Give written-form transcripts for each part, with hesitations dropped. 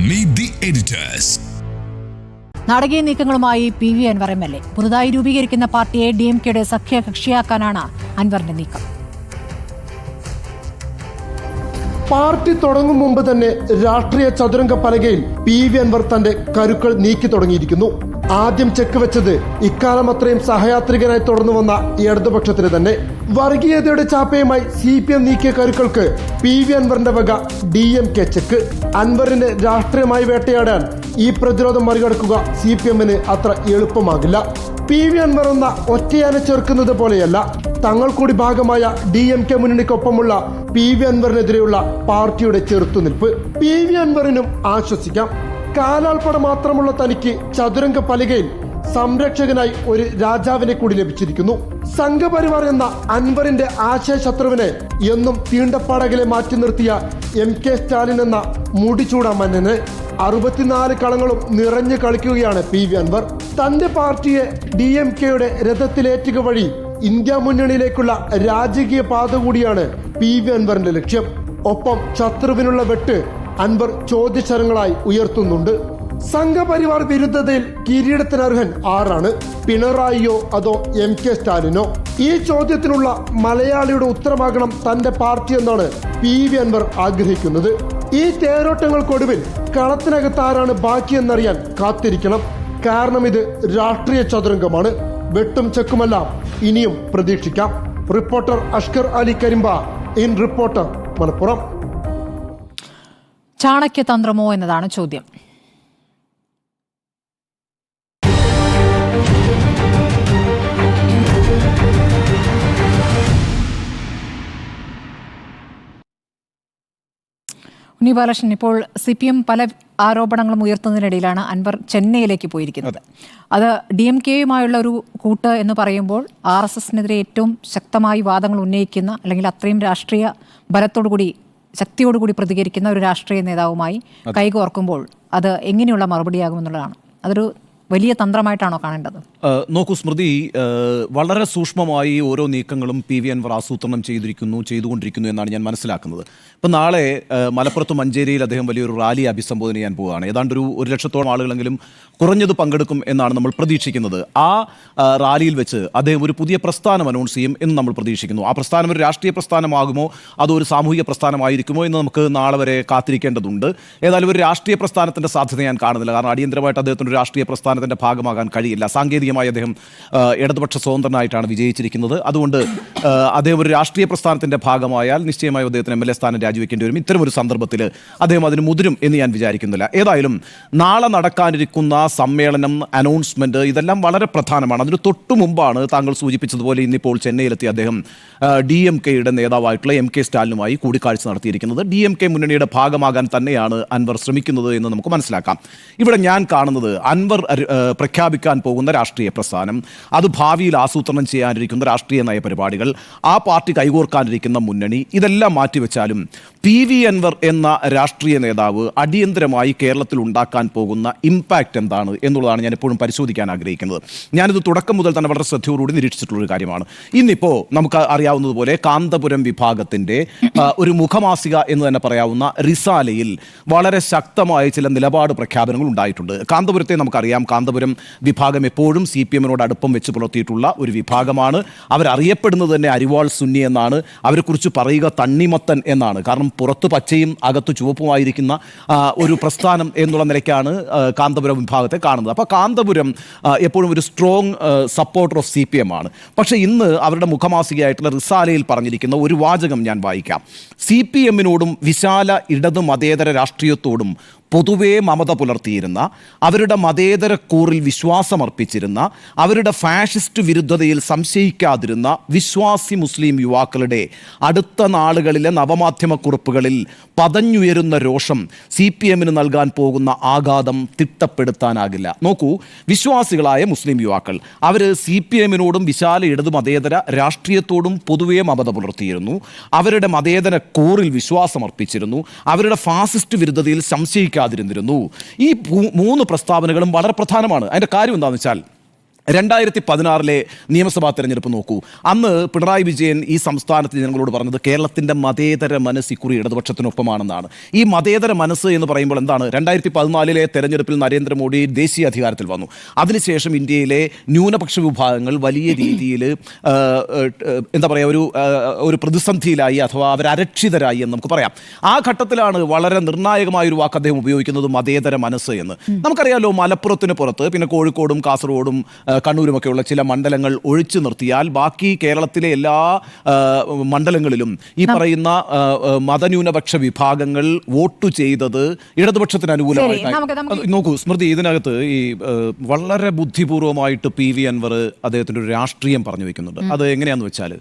Meet the editors. നാടകീയ നീക്കങ്ങളുമായി PV Anwar MLA. പുതുതായി രൂപീകരിക്കുന്ന പാർട്ടിയെ DMKയുടെ സഖ്യകക്ഷിയാക്കാനാണ് അൻവറിന്റെ നീക്കം. പാർട്ടി തുടങ്ങും മുമ്പ് തന്നെ രാഷ്ട്രീയ ചതുരംഗ പലകയിൽ PV അൻവർ തന്റെ കരുക്കൾ നീക്കി തുടങ്ങിയിരിക്കുന്നു. ആദ്യം ചെക്ക് വെച്ചത് ഇക്കാലം അത്രയും സഹയാത്രികനായി തുടർന്നു വന്ന ഇടതുപക്ഷത്തിന് തന്നെ. വർഗീയതയുടെ ചാപ്പയുമായി CPM നീക്കിയ കരുക്കൾക്ക് PV അൻവറിന്റെ വക DMK ചെക്ക്. അൻവറിനെ രാഷ്ട്രീയമായി വേട്ടയാടാൻ ഈ പ്രതിരോധം മറികടക്കുക CPMന് അത്ര എളുപ്പമാകില്ല. PV അൻവർ എന്ന ഒറ്റയാനെ ചേർക്കുന്നത് പോലെയല്ല തങ്ങൾ കൂടി ഭാഗമായ DMK മുന്നണിക്കൊപ്പമുള്ള PV അൻവറിനെതിരെയുള്ള പാർട്ടിയുടെ ചെറുത്തുനിൽപ്പ്. PV അൻവറിനും ആശ്വസിക്കാം. കാലാൾപ്പട മാത്രമുള്ള തനിക്ക് ചതുരംഗ പലകയിൽ സംരക്ഷകനായി ഒരു രാജാവിനെ കൂടി ലഭിച്ചിരിക്കുന്നു. സംഘപരിവാർ എന്ന അൻവറിന്റെ ആശയശത്രുവിനെ എന്നും തീണ്ടപ്പാടകലെ മാറ്റി നിർത്തിയ MK സ്റ്റാലിൻ എന്ന മുടിചൂട മന്നന് 64 കളങ്ങളും നിറഞ്ഞു കളിക്കുകയാണ് PV അൻവർ. തന്റെ പാർട്ടിയെ DMKയുടെ രഥത്തിലേറ്റുക വഴി ഇന്ത്യ മുന്നണിയിലേക്കുള്ള രാജകീയ പാത കൂടിയാണ് PV അൻവറിന്റെ ലക്ഷ്യം. ഒപ്പം ശത്രുവിനുള്ള വെട്ട് അൻവർ ചോദ്യശരങ്ങളായി ഉയർത്തുന്നുണ്ട്. സംഘപരിവാർ വിരുദ്ധതയിൽ കിരീടത്തിനർഹൻ ആരാണ്? പിണറായിയോ അതോ MK സ്റ്റാലിനോ? ഈ ചോദ്യത്തിനുള്ള മലയാളിയുടെ ഉത്തരമാകണം തന്റെ പാർട്ടി എന്നാണ് PV അൻവർ ആഗ്രഹിക്കുന്നത്. ഈ തേരോട്ടങ്ങൾക്കൊടുവിൽ കളത്തിനകത്ത് ആരാണ് ബാക്കിയെന്നറിയാൻ കാത്തിരിക്കണം. കാരണം ഇത് രാഷ്ട്രീയ ചതുരംഗമാണ്. വെട്ടും ചെക്കുമെല്ലാം ഇനിയും പ്രതീക്ഷിക്കാം. Reporter Ashkar Ali Karimba, in reporter, Malappuram. ചാണക്യതന്ത്രമോ എന്നതാണ് ചോദ്യം. ഉണ്ണിബാലകൃഷ്ണൻ, ഇപ്പോൾ CPM പല ആരോപണങ്ങളും ഉയർത്തുന്നതിനിടയിലാണ് അൻവർ ചെന്നൈയിലേക്ക് പോയിരിക്കുന്നത്. അത് DMKയുമായുള്ള ഒരു കൂട്ട് എന്ന് പറയുമ്പോൾ RSSനെതിരെ ഏറ്റവും ശക്തമായി വാദങ്ങൾ ഉന്നയിക്കുന്ന, അല്ലെങ്കിൽ അത്രയും രാഷ്ട്രീയ ബലത്തോടുകൂടി ശക്തിയോടുകൂടി പ്രതികരിക്കുന്ന ഒരു രാഷ്ട്രീയ നേതാവുമായി കൈകോർക്കുമ്പോൾ അത് എങ്ങനെയുള്ള മറുപടിയാകുമെന്നുള്ളതാണ്. അതൊരു വലിയ തന്ത്രമായിട്ടാണോ കാണേണ്ടത്? നോക്കൂ സ്മൃതി, വളരെ സൂക്ഷ്മമായി ഓരോ നീക്കങ്ങളും PV അൻവർ ആസൂത്രണം ചെയ്തുകൊണ്ടിരിക്കുന്നു എന്നാണ് ഞാൻ മനസ്സിലാക്കുന്നത്. ഇപ്പം നാളെ മലപ്പുറത്ത് മഞ്ചേരിയിൽ അദ്ദേഹം വലിയൊരു റാലി അഭിസംബോധന ചെയ്യാൻ പോവുകയാണ്. ഏതാണ്ട് ഒരു 1,00,000-ഓളം ആളുകളെങ്കിലും കുറഞ്ഞത് പങ്കെടുക്കും എന്നാണ് നമ്മൾ പ്രതീക്ഷിക്കുന്നത്. ആ റാലിയിൽ വെച്ച് അദ്ദേഹം ഒരു പുതിയ പ്രസ്ഥാനം അനൗൺസ് ചെയ്യും എന്ന് നമ്മൾ പ്രതീക്ഷിക്കുന്നു. ആ പ്രസ്ഥാനം ഒരു രാഷ്ട്രീയ പ്രസ്ഥാനമാകുമോ അതോ ഒരു സാമൂഹിക പ്രസ്ഥാനമായിരിക്കുമോ എന്ന് നമുക്ക് നാളെ വരെ കാത്തിരിക്കേണ്ടതുണ്ട്. ഏതായാലും ഒരു രാഷ്ട്രീയ പ്രസ്ഥാനത്തിൻ്റെ സാധ്യത ഞാൻ കാണുന്നില്ല. കാരണം അടിയന്തരമായിട്ട് അദ്ദേഹത്തിന് ഒരു രാഷ്ട്രീയ പ്രസ്ഥാനത്തിൻ്റെ ഭാഗമാകാൻ കഴിയില്ല. സാങ്കേതികമായി അദ്ദേഹം ഇടതുപക്ഷ സ്വതന്ത്രനായിട്ടാണ് വിജയിച്ചിരിക്കുന്നത്. അതുകൊണ്ട് അദ്ദേഹം ഒരു രാഷ്ട്രീയ പ്രസ്ഥാനത്തിൻ്റെ ഭാഗമായാൽ നിശ്ചയമായും അദ്ദേഹത്തിന് MLA സ്ഥാനം രാജിവെക്കേണ്ടി വരും. ഇത്തരമൊരു സന്ദർഭത്തിൽ അദ്ദേഹം അതിന് മുതിരും എന്ന് ഞാൻ വിചാരിക്കുന്നില്ല. ഏതായാലും നാളെ നടക്കാനിരിക്കുന്ന സമ്മേളനം, അനൗൺസ്മെന്റ്, ഇതെല്ലാം വളരെ പ്രധാനമാണ്. അതിന് തൊട്ടു മുമ്പാണ് താങ്കൾ സൂചിപ്പിച്ചതുപോലെ ഇന്നിപ്പോൾ ചെന്നൈയിലെത്തി അദ്ദേഹം DMKയുടെ നേതാവായിട്ടുള്ള MK സ്റ്റാലിനുമായി കൂടിക്കാഴ്ച നടത്തിയിരിക്കുന്നത്. DMK മുന്നണിയുടെ ഭാഗമാകാൻ തന്നെയാണ് അൻവർ ശ്രമിക്കുന്നത് എന്ന് നമുക്ക് മനസ്സിലാക്കാം. ഇവിടെ ഞാൻ കാണുന്നത് അൻവർ പ്രഖ്യാപിക്കാൻ പോകുന്ന രാഷ്ട്രീയ പ്രസ്ഥാനം, അത് ഭാവിയിൽ ആസൂത്രണം ചെയ്യാനിരിക്കുന്ന രാഷ്ട്രീയ നയപരിപാടികൾ, ആ പാർട്ടി കൈകോർക്കാനിരിക്കുന്ന മുന്നണി, ഇതെല്ലാം മാറ്റിവെച്ചാലും PV അൻവർ എന്ന രാഷ്ട്രീയ നേതാവ് അടിയന്തരമായി കേരളത്തിൽ ഉണ്ടാക്കാൻ പോകുന്ന ഇമ്പാക്റ്റ് എന്താണ് എന്നുള്ളതാണ് ഞാൻ എപ്പോഴും പരിശോധിക്കാൻ ആഗ്രഹിക്കുന്നത്. ഞാനിത് തുടക്കം മുതൽ തന്നെ വളരെ ശ്രദ്ധയോടുകൂടി നിരീക്ഷിച്ചിട്ടുള്ളൊരു കാര്യമാണ്. ഇന്നിപ്പോൾ നമുക്ക് അറിയാവുന്നതുപോലെ കാന്തപുരം വിഭാഗത്തിൻ്റെ ഒരു മുഖമാസിക എന്ന് തന്നെ പറയാവുന്ന റിസാലയിൽ വളരെ ശക്തമായ ചില നിലപാട് പ്രഖ്യാപനങ്ങൾ ഉണ്ടായിട്ടുണ്ട്. കാന്തപുരത്തെ നമുക്കറിയാം. കാന്തപുരം വിഭാഗം എപ്പോഴും CPMനോട് അടുപ്പം വെച്ച് പുലർത്തിയിട്ടുള്ള ഒരു വിഭാഗമാണ്. അവരറിയപ്പെടുന്നത് തന്നെ അരിവാൾ സുന്നി എന്നാണ്. അവരെക്കുറിച്ച് പറയുക തണ്ണിമത്തൻ എന്നാണ്. കാരണം പുറത്ത് പച്ചയും അകത്ത് ചുവപ്പുമായിരിക്കുന്ന ഒരു പ്രസ്ഥാനം എന്നുള്ള നിലയ്ക്കാണ് കാന്തപുരം വിഭാഗത്തെ കാണുന്നത്. അപ്പോൾ കാന്തപുരം എപ്പോഴും ഒരു സ്ട്രോങ് സപ്പോർട്ടർ ഓഫ് CPM ആണ്. പക്ഷേ ഇന്ന് അവരുടെ മുഖമാസികയായിട്ടുള്ള റിസാലയിൽ പറഞ്ഞിരിക്കുന്ന ഒരു വാചകം ഞാൻ വായിക്കാം. CPMനോടും വിശാല ഇടത് മതേതര രാഷ്ട്രീയത്തോടും പൊതുവേ മമത പുലർത്തിയിരുന്ന, അവരുടെ മതേതര കൂറിൽ വിശ്വാസമർപ്പിച്ചിരുന്ന, അവരുടെ ഫാഷിസ്റ്റ് വിരുദ്ധതയിൽ സംശയിക്കാതിരുന്ന വിശ്വാസി മുസ്ലിം യുവാക്കളുടെ അടുത്ത നാളുകളിലെ നവമാധ്യമക്കുറിപ്പുകളിൽ പതഞ്ഞുയരുന്ന രോഷം CPMന് നൽകാൻ പോകുന്ന ആഘാതം തിട്ടപ്പെടുത്താനാകില്ല. നോക്കൂ, വിശ്വാസികളായ മുസ്ലിം യുവാക്കൾ അവർ CPMനോടും വിശാല ഇടതു മതേതര രാഷ്ട്രീയത്തോടും പൊതുവേ മമത പുലർത്തിയിരുന്നു. അവരുടെ മതേതര കൂറിൽ വിശ്വാസമർപ്പിച്ചിരുന്നു. അവരുടെ ഫാസിസ്റ്റ് വിരുദ്ധതയിൽ സംശയിക്കാതിരുന്നിരുന്നു. ഈ 3 പ്രസ്താവനകളും വളരെ പ്രധാനമാണ്. അതിൻ്റെ കാര്യം എന്താണെന്ന് വെച്ചാൽ 2016 നിയമസഭാ തെരഞ്ഞെടുപ്പ് നോക്കൂ. അന്ന് പിണറായി വിജയൻ ഈ സംസ്ഥാനത്ത് ജനങ്ങളോട് പറഞ്ഞത് കേരളത്തിൻ്റെ മതേതര മനസ്സ് ഇക്കുറി ഇടതുപക്ഷത്തിനൊപ്പമാണെന്നാണ്. ഈ മതേതര മനസ്സ് എന്ന് പറയുമ്പോൾ എന്താണ്? 2014 തെരഞ്ഞെടുപ്പിൽ നരേന്ദ്രമോദി ദേശീയ അധികാരത്തിൽ വന്നു. അതിനുശേഷം ഇന്ത്യയിലെ ന്യൂനപക്ഷ വിഭാഗങ്ങൾ വലിയ രീതിയിൽ എന്താ പറയുക ഒരു പ്രതിസന്ധിയിലായി, അഥവാ അവരരക്ഷിതരായി എന്ന് നമുക്ക് പറയാം. ആ ഘട്ടത്തിലാണ് വളരെ നിർണായകമായൊരു വാക്ക് അദ്ദേഹം ഉപയോഗിക്കുന്നത്, മതേതര മനസ്സ് എന്ന്. നമുക്കറിയാമല്ലോ, മലപ്പുറത്തിന് പുറത്ത് പിന്നെ കോഴിക്കോടും കാസർഗോഡും കണ്ണൂരുമൊക്കെയുള്ള ചില മണ്ഡലങ്ങൾ ഒഴിച്ചു നിർത്തിയാൽ ബാക്കി കേരളത്തിലെ എല്ലാ മണ്ഡലങ്ങളിലും ഈ പറയുന്ന മതന്യൂനപക്ഷ വിഭാഗങ്ങൾ വോട്ട് ചെയ്തത് ഇടതുപക്ഷത്തിന് അനുകൂലമായിട്ടാണ്. നോക്കൂ സ്മൃതി, ഇതിനകത്ത് ഈ വളരെ ബുദ്ധിപൂർവമായിട്ട് PV അൻവർ അദ്ദേഹത്തിൻ്റെ ഒരു രാഷ്ട്രീയം പറഞ്ഞു വെക്കുന്നുണ്ട്. അത് എങ്ങനെയാണെന്ന് വെച്ചാൽ,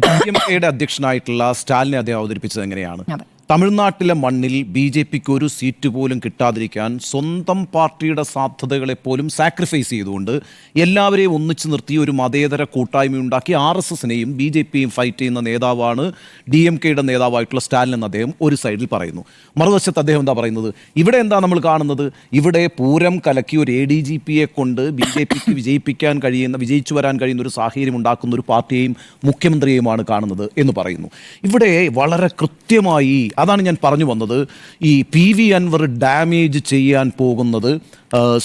DMK-യുടെ അധ്യക്ഷനായിട്ടുള്ള സ്റ്റാലിനെ അദ്ദേഹം അവതരിപ്പിച്ചത് എങ്ങനെയാണ്? തമിഴ്നാട്ടിലെ മണ്ണിൽ BJPക്ക് ഒരു സീറ്റ് പോലും കിട്ടാതിരിക്കാൻ സ്വന്തം പാർട്ടിയുടെ സാധ്യതകളെപ്പോലും സാക്രിഫൈസ് ചെയ്തുകൊണ്ട് എല്ലാവരെയും ഒന്നിച്ചു നിർത്തി ഒരു മതേതര കൂട്ടായ്മയുണ്ടാക്കി RSSനെയും BJPയും ഫൈറ്റ് ചെയ്യുന്ന നേതാവാണ് DMK-യുടെ നേതാവായിട്ടുള്ള സ്റ്റാലിൻ എന്ന് അദ്ദേഹം ഒരു സൈഡിൽ പറയുന്നു. മറുവശത്ത് അദ്ദേഹം എന്താ പറയുന്നത്? ഇവിടെ എന്താ നമ്മൾ കാണുന്നത്? ഇവിടെ പൂരം കലക്കി ഒരു ADGPയെ കൊണ്ട് BJPക്ക് വിജയിച്ചു വരാൻ കഴിയുന്ന ഒരു സാഹചര്യം ഉണ്ടാക്കുന്ന ഒരു പാർട്ടിയെയും മുഖ്യമന്ത്രിയെയുമാണ് കാണുന്നത് എന്ന് പറയുന്നു. ഇവിടെ വളരെ കൃത്യമായി, അതാണ് ഞാൻ പറഞ്ഞു വന്നത്, ഈ PV അൻവർ ഡാമേജ് ചെയ്യാൻ പോകുന്നത്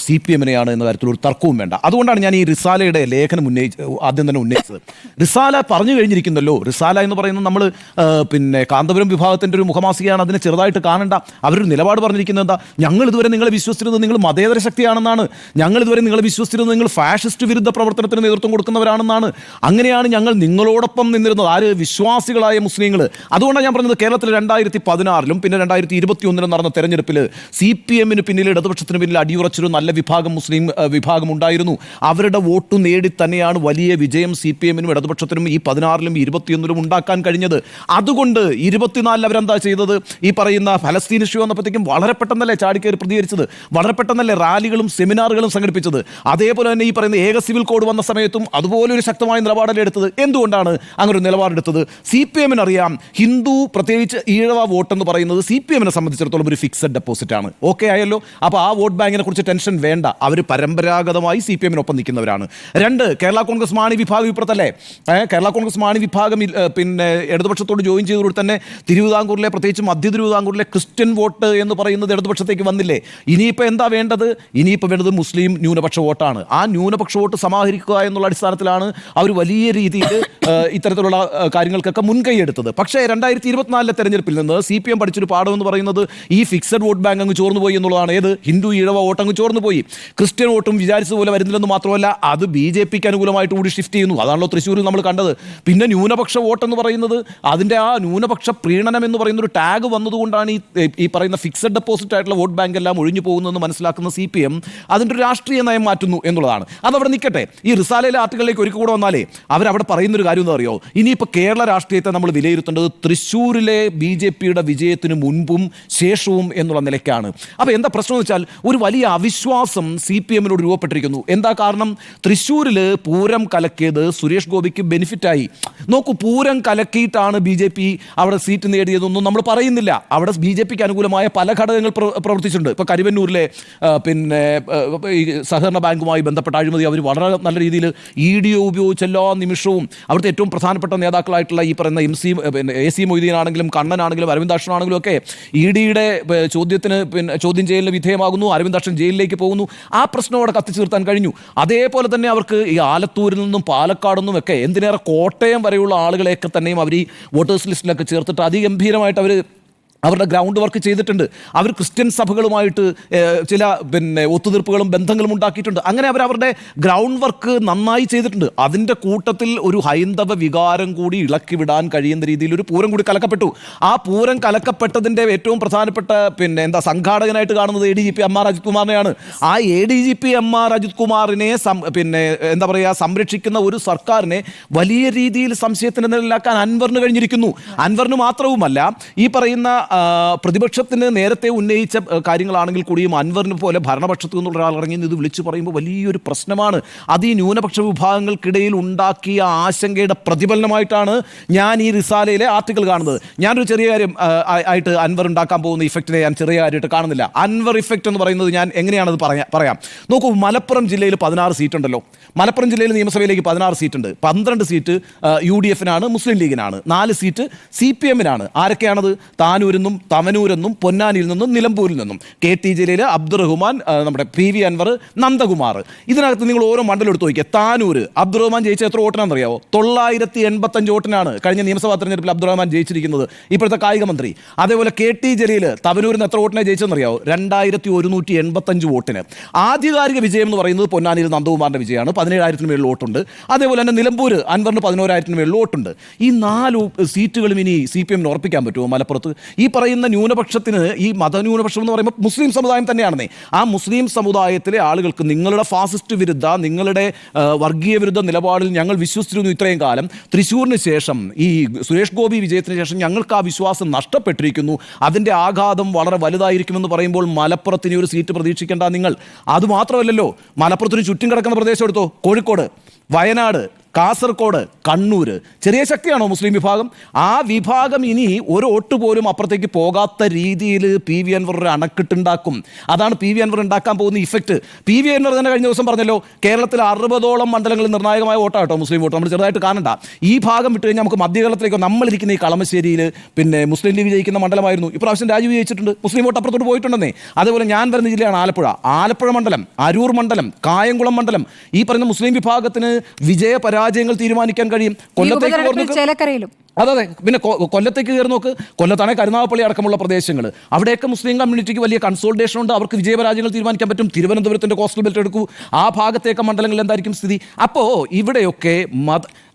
CPM-നെയാണ് എന്ന കാര്യത്തിൽ ഒരു തർക്കവും വേണ്ട. അതുകൊണ്ടാണ് ഞാൻ ഈ റിസാലയുടെ ലേഖനം ആദ്യം തന്നെ ഉന്നയിച്ചത്. റിസാല പറഞ്ഞു കഴിഞ്ഞിരിക്കുന്നല്ലോ. റിസാല എന്ന് പറയുന്നത് നമ്മൾ പിന്നെ കാന്തപുരം വിഭാഗത്തിൻ്റെ ഒരു മുഖമാസികയാണ്, അതിനെ ചെറുതായിട്ട് കാണണ്ട. അവരൊരു നിലപാട് പറഞ്ഞിരിക്കുന്നത് എന്താ? ഞങ്ങൾ ഇതുവരെ നിങ്ങളെ വിശ്വസിച്ചിരുന്നത് നിങ്ങൾ മതേതര ശക്തിയാണെന്നാണ്. ഞങ്ങൾ ഇതുവരെ നിങ്ങളെ വിശ്വസിച്ചിരുന്നത് നിങ്ങൾ ഫാഷിസ്റ്റ് വിരുദ്ധ പ്രവർത്തനത്തിന് നേതൃത്വം കൊടുക്കുന്നവരാണെന്നാണ്. അങ്ങനെയാണ് ഞങ്ങൾ നിങ്ങളോടൊപ്പം നിന്നിരുന്നത്, ആര്? വിശ്വാസികളായ മുസ്ലിങ്ങൾ. അതുകൊണ്ടാണ് ഞാൻ പറഞ്ഞത്, കേരളത്തിൽ 2016 പിന്നെ 2021 നടന്ന തെരഞ്ഞെടുപ്പിൽ CPM-ന് പിന്നിൽ, ഇടതുപക്ഷത്തിന് പിന്നിൽ അടിയുറച്ചൊരു നല്ല വിഭാഗം മുസ്ലിം വിഭാഗം ഉണ്ടായിരുന്നു. അവരുടെ വോട്ട് നേടി തന്നെയാണ് വലിയ വിജയം CPM-നും ഇടതുപക്ഷത്തിനും ഈ 16-ലും 21-ലും ഉണ്ടാക്കാൻ കഴിഞ്ഞത്. അതുകൊണ്ട് 24-ൽ അവരെന്താ ചെയ്തത്? ഈ പറയുന്ന ഫലസ്തീൻ ഇഷ്യൂ വന്നപ്പോഴത്തേക്കും വളരെ പെട്ടെന്നല്ലേ ചാടിക്കയറി പ്രതികരിച്ചത്, വളരെ പെട്ടെന്നല്ലേ റാലികളും സെമിനാറുകളും സംഘടിപ്പിച്ചത്. അതേപോലെ തന്നെ ഈ പറയുന്ന ഏക സിവിൽ കോഡ് വന്ന സമയത്തും അതുപോലെ ഒരു ശക്തമായ നിലപാടല്ലേ എടുത്തത്. എന്തുകൊണ്ടാണ് അങ്ങനെ ഒരു നിലപാടെടുത്തത്? CPM-ന് അറിയാം, ഹിന്ദു പ്രത്യേകിച്ച് ഈഴവ വോട്ടെന്ന് പറയുന്നത് CPM-നെ സംബന്ധിച്ചിടത്തോളം ഒരു ഫിക്സഡ് ഡെപ്പോസിറ്റ് ആണ്. ഓക്കെ ആയല്ലോ. അപ്പോൾ ആ വോട്ട് ബാങ്കിനെ കുറിച്ച് ടെൻഷൻ വേണ്ട. അവർ പരമ്പരാഗതമായി CPM-നൊപ്പം നിൽക്കുന്നവരാണ്. 2, കേരള കോൺഗ്രസ് മാണി വിഭാഗം ഇപ്പുറത്തല്ലേ. കേരള കോൺഗ്രസ് മാണി വിഭാഗം പിന്നെ ഇടതുപക്ഷത്തോട് ജോയിൻ ചെയ്തതോടെ തന്നെ തിരുവിതാംകൂറിലെ, പ്രത്യേകിച്ച് മധ്യ തിരുവിതാംകൂറിലെ ക്രിസ്ത്യൻ വോട്ട് എന്ന് പറയുന്നത് ഇടതുപക്ഷത്തേക്ക് വന്നില്ലേ. ഇനിയിപ്പോൾ എന്താ വേണ്ടത്? ഇനിയിപ്പോൾ വേണ്ടത് മുസ്ലിം ന്യൂനപക്ഷ വോട്ടാണ്. ആ ന്യൂനപക്ഷ വോട്ട് സമാഹരിക്കുക എന്നുള്ള അടിസ്ഥാനത്തിലാണ് അവർ വലിയ രീതിയിൽ ഇത്തരത്തിലുള്ള കാര്യങ്ങൾക്കൊക്കെ മുൻകൈ എടുത്തത്. പക്ഷേ 2024 തെരഞ്ഞെടുപ്പിൽ നിന്ന് CPM പഠിച്ചൊരു പാഠം എന്ന് പറയുന്നത് ഈ ഫിക്സഡ് വോട്ട് ബാങ്ക് അങ്ങ് ചോർന്നു പോയി എന്നുള്ളതാണ്. ഏത്? ഹിന്ദു ഈഴവ വോട്ട് അങ്ങ് ചോർന്നു പോയി. ക്രിസ്ത്യൻ വോട്ടും വിചാരിച്ചതുപോലെ വരുന്നില്ലെന്ന് മാത്രമല്ല, അത് BJPക്ക് അനുകൂലമായിട്ട് കൂടി ഷിഫ്റ്റ് ചെയ്യുന്നു. അതാണല്ലോ തൃശ്ശൂരിൽ നമ്മൾ കണ്ടത്. പിന്നെ ന്യൂനപക്ഷ വോട്ടെന്ന് പറയുന്നത്, അതിൻ്റെ ആ ന്യൂനപക്ഷ പ്രീണനം എന്ന് പറയുന്ന ഒരു ടാഗ് വന്നതുകൊണ്ടാണ് ഈ പറയുന്ന ഫിക്സഡ് ഡെപ്പോസിറ്റ് ആയിട്ടുള്ള വോട്ട് ബാങ്ക് എല്ലാം ഒഴിഞ്ഞു പോകുന്നതെന്ന് മനസ്സിലാക്കുന്ന CPM അതിൻ്റെ ഒരു രാഷ്ട്രീയ നയം മാറ്റുന്നു എന്നുള്ളതാണ്. അതവിടെ നിൽക്കട്ടെ. ഈ റിസാലയിലെ ആർട്ടിക്കിളിലേക്ക് ഒരിക്കൽ കൂടെ വന്നാലേ അവരവിടെ പറയുന്നൊരു കാര്യം എന്ന് അറിയോ? ഇനിയിപ്പോൾ കേരള രാഷ്ട്രീയത്തെ നമ്മൾ വിലയിരുത്തേണ്ടത് തൃശ്ശൂരിലെ BJPയുടെ വിജയത്തിന് മുൻപും ശേഷവും എന്നുള്ള നിലയ്ക്കാണ്. അപ്പോൾ എന്താ പ്രശ്നം എന്ന് വെച്ചാൽ, ഒരു വലിയ അവിശ്വാസം CPM-നോട് രൂപപ്പെട്ടിരിക്കുന്നു. എന്താ കാരണം? തൃശ്ശൂരിൽ പൂരം കലക്കിയത് സുരേഷ് ഗോപിക്ക് ബെനിഫിറ്റായി. നോക്കൂ, പൂരം കലക്കിയിട്ടാണ് BJP അവിടെ സീറ്റ് നേടിയതൊന്നും നമ്മൾ പറയുന്നില്ല. അവിടെ BJPക്ക് അനുകൂലമായ പല ഘടകങ്ങൾ പ്രവർത്തിച്ചിട്ടുണ്ട്. ഇപ്പോൾ കരുവന്നൂരിലെ പിന്നെ ഈ സഹകരണ ബാങ്കുമായി ബന്ധപ്പെട്ട അഴിമതി അവർ വളരെ നല്ല രീതിയിൽ ED ഉപയോഗിച്ച് എല്ലാ നിമിഷവും അവിടുത്തെ ഏറ്റവും പ്രധാനപ്പെട്ട നേതാക്കളായിട്ടുള്ള ഈ പറയുന്ന AC മൊയ്തീൻ ആണെങ്കിലും കണ്ണനാണെങ്കിലും അരവിന്ദാക്ഷനാണെങ്കിലും ഒക്കെ ED-യുടെ ചോദ്യം ചെയ്യലിന് വിധേയമാകുന്നു. അരവിന്ദാക്ഷൻ ജയിലിലേക്ക് പോകുന്നു. ആ പ്രശ്നം അവിടെ കത്തിച്ചു നിർത്താൻ കഴിഞ്ഞു. അതേപോലെ തന്നെ അവർക്ക് ഈ ആലത്തൂരിൽ നിന്നും പാലക്കാട് നിന്നും ഒക്കെ, എന്തിനേറെ കോട്ടയം വരെയുള്ള ആളുകളെയൊക്കെ തന്നെയും അവർ ഈ വോട്ടേഴ്സ് ലിസ്റ്റിലൊക്കെ ചേർത്തിട്ട് അതിഗംഭീരമായിട്ട് അവരുടെ ഗ്രൗണ്ട് വർക്ക് ചെയ്തിട്ടുണ്ട്. അവർ ക്രിസ്ത്യൻ സഭകളുമായിട്ട് ചില ഒത്തുതീർപ്പുകളും ബന്ധങ്ങളും ഉണ്ടാക്കിയിട്ടുണ്ട്. അങ്ങനെ അവരുടെ ഗ്രൗണ്ട് വർക്ക് നന്നായി ചെയ്തിട്ടുണ്ട്. അതിൻ്റെ കൂട്ടത്തിൽ ഒരു ഹൈന്ദവ വികാരം കൂടി ഇളക്കി വിടാൻ കഴിയുന്ന രീതിയിൽ ഒരു പൂരം കൂടി കലക്കപ്പെട്ടു. ആ പൂരം കലക്കപ്പെട്ടതിൻ്റെ ഏറ്റവും പ്രധാനപ്പെട്ട സംഘാടകനായിട്ട് കാണുന്നത് ADGP MR അജിത് കുമാറിനെയാണ്. ആ ADGP MR അജിത് കുമാറിനെ സംരക്ഷിക്കുന്ന ഒരു സർക്കാരിനെ വലിയ രീതിയിൽ സംശയത്തിന് നിലനിലാക്കാൻ അൻവറിന് കഴിഞ്ഞിരിക്കുന്നു. അൻവറിന് മാത്രവുമല്ല, ഈ പറയുന്ന പ്രതിപക്ഷത്തിന് നേരത്തെ ഉന്നയിച്ച കാര്യങ്ങളാണെങ്കിൽ കൂടിയും അൻവറിനെ പോലെ ഭരണപക്ഷത്തു നിന്നുള്ള ഒരാൾ ഇറങ്ങി ഇത് വിളിച്ചു പറയുമ്പോൾ വലിയൊരു പ്രശ്നമാണ്. അത് ഈ ന്യൂനപക്ഷ വിഭാഗങ്ങൾക്കിടയിൽ ഉണ്ടാക്കിയ ആശങ്കയുടെ പ്രതിഫലനമായിട്ടാണ് ഞാൻ ഈ റിസാലയിലെ ആർട്ടിക്കിൾ കാണുന്നത്. ഞാനൊരു ചെറിയ കാര്യം ആയിട്ട് അൻവർ ഉണ്ടാക്കാൻ പോകുന്ന ഇഫക്റ്റിനെ ഞാൻ ചെറിയ കാര്യമായിട്ട് കാണുന്നില്ല. അൻവർ ഇഫക്റ്റ് എന്ന് പറയുന്നത് ഞാൻ എങ്ങനെയാണത് പറയാം. നോക്കൂ, മലപ്പുറം ജില്ലയിൽ 16 സീറ്റുണ്ടല്ലോ. മലപ്പുറം ജില്ലയിൽ നിയമസഭയിലേക്ക് 16 സീറ്റുണ്ട്. 12 സീറ്റ് UDF-നാണ്, മുസ്ലിം ലീഗിനാണ്. 4 സീറ്റ് CPM-നാണ്. ആരൊക്കെയാണത്? താനൂരിൽ തവനൂരെന്നും പൊന്നാനിയിൽ നിന്നും നിലമ്പൂരിൽ നിന്നും. KT ജലീൽ, അബ്ദുറഹ്മാൻ, നമ്മുടെ PV അൻവർ, നന്ദകുമാർ. ഇതിനകത്ത് നിങ്ങൾ ഓരോ മണ്ഡലം എടുത്ത് നോക്കിയാൽ താനൂര് അബ്ദുറഹ്മാൻ ജയിച്ച എത്ര വോട്ടിനാണെന്ന് അറിയാവോ? 985 വോട്ടിനാണ് കഴിഞ്ഞ നിയമസഭാ തെരഞ്ഞെടുപ്പിൽ അബ്ദുറഹ്മാൻ ജയിച്ചിരിക്കുന്നത്, ഇപ്പോഴത്തെ കായിക മന്ത്രി. അതേപോലെ KT ജലീൽ തവനൂരിൽ എത്ര വോട്ടിനെ ജയിച്ചെന്ന് അറിയാവോ? 2185 വോട്ടിന്. ആധികാരിക വിജയം എന്ന് പറയുന്നത് പൊന്നാനിയിൽ നന്ദകുമാറിന്റെ വിജയമാണ്. 17,000 മേളിൽ വോട്ടുണ്ട്. അതേപോലെ തന്നെ നിലമ്പൂർ അൻവറിന് 11,000 മേളിൽ വോട്ടുണ്ട്. ഈ 4 സീറ്റുകളും ഇനി CPM-ന് ഉറപ്പിക്കാൻ പറ്റുമോ മലപ്പുറത്ത്? ഈ പറയുന്ന ന്യൂനപക്ഷത്തിന്, ഈ മതന്യൂനപക്ഷം എന്ന് പറയുമ്പോൾ മുസ്ലിം സമുദായം തന്നെയാണെന്നേ, ആ മുസ്ലിം സമുദായത്തിലെ ആളുകൾക്ക് നിങ്ങളുടെ ഫാസിസ്റ്റ് വിരുദ്ധ, നിങ്ങളുടെ വർഗീയ വിരുദ്ധ നിലപാടിൽ ഞങ്ങൾ വിശ്വസിച്ചിരുന്നു ഇത്രയും കാലം. തൃശ്ശൂരിന് ശേഷം, ഈ സുരേഷ് ഗോപി വിജയത്തിന് ശേഷം ഞങ്ങൾക്ക് ആ വിശ്വാസം നഷ്ടപ്പെട്ടിരിക്കുന്നു. അതിൻ്റെ ആഘാതം വളരെ വലുതായിരിക്കുമെന്ന് പറയുമ്പോൾ മലപ്പുറത്തിന് ഒരു സീറ്റ് പ്രതീക്ഷിക്കേണ്ട നിങ്ങൾ. അതുമാത്രമല്ലല്ലോ, മലപ്പുറത്തിന് ചുറ്റും കിടക്കുന്ന പ്രദേശം എടുത്തോ, കോഴിക്കോട്, വയനാട്, കാസർഗോഡ്, കണ്ണൂർ. ചെറിയ ശക്തിയാണോ മുസ്ലിം വിഭാഗം? ആ വിഭാഗം ഇനി ഒരു വോട്ട് പോലും അപ്പുറത്തേക്ക് പോകാത്ത രീതിയിൽ PV അൻവർ ഒരു അണക്കെട്ടുണ്ടാക്കും. അതാണ് PV അൻവർ ഉണ്ടാക്കാൻ പോകുന്ന ഇഫക്റ്റ്. PV അൻവർ തന്നെ കഴിഞ്ഞ ദിവസം പറഞ്ഞല്ലോ, കേരളത്തിൽ 60ഓളം മണ്ഡലങ്ങളിൽ നിർണായകമായ വോട്ടാട്ടോ മുസ്ലിം വോട്ട്. നമ്മൾ ചെറുതായിട്ട് കാണണ്ട. ഈ ഭാഗം വിട്ട് കഴിഞ്ഞാൽ നമുക്ക് മധ്യകേരളത്തിലേക്കോ, നമ്മളിരിക്കുന്ന ഈ കളമശ്ശേരിയിൽ പിന്നെ മുസ്ലിം ലീഗ് ജയിക്കുന്ന മണ്ഡലമായിരുന്നു. ഇപ്രാവശ്യം രാജീവ് ജയിച്ചിട്ടുണ്ട്, മുസ്ലിം വോട്ട് അപ്പുറത്തോട്ട് പോയിട്ടുണ്ടെന്നേ. അതേപോലെ ഞാൻ വരുന്ന ജില്ലയാണ് ആലപ്പുഴ മണ്ഡലം, അരൂർ മണ്ഡലം, കായംകുളം മണ്ഡലം. ഈ പറയുന്ന മുസ്ലിം വിഭാഗത്തിന് പരാജയങ്ങൾ തീരുമാനിക്കാൻ കഴിയും. ചേലക്കരയിലും അതെ. പിന്നെ കൊല്ലത്തേക്ക് കയറി നോക്ക്, കൊല്ലത്താണ് കരുനാഗപ്പള്ളി അടക്കമുള്ള പ്രദേശങ്ങൾ. അവിടെയൊക്കെ മുസ്ലിം കമ്മ്യൂണിറ്റിക്ക് വലിയ കൺസോൾട്ടേഷൻ ഉണ്ട്. അവർക്ക് വിജയപരാജയങ്ങൾ തീരുമാനിക്കാൻ പറ്റും. തിരുവനന്തപുരത്തിന്റെ കോസ്റ്റൽ ബെൽറ്റ് എടുക്കൂ, ആ ഭാഗത്തേക്ക് മണ്ഡലങ്ങളിൽ എന്തായിരിക്കും സ്ഥിതി? അപ്പോൾ ഇവിടെയൊക്കെ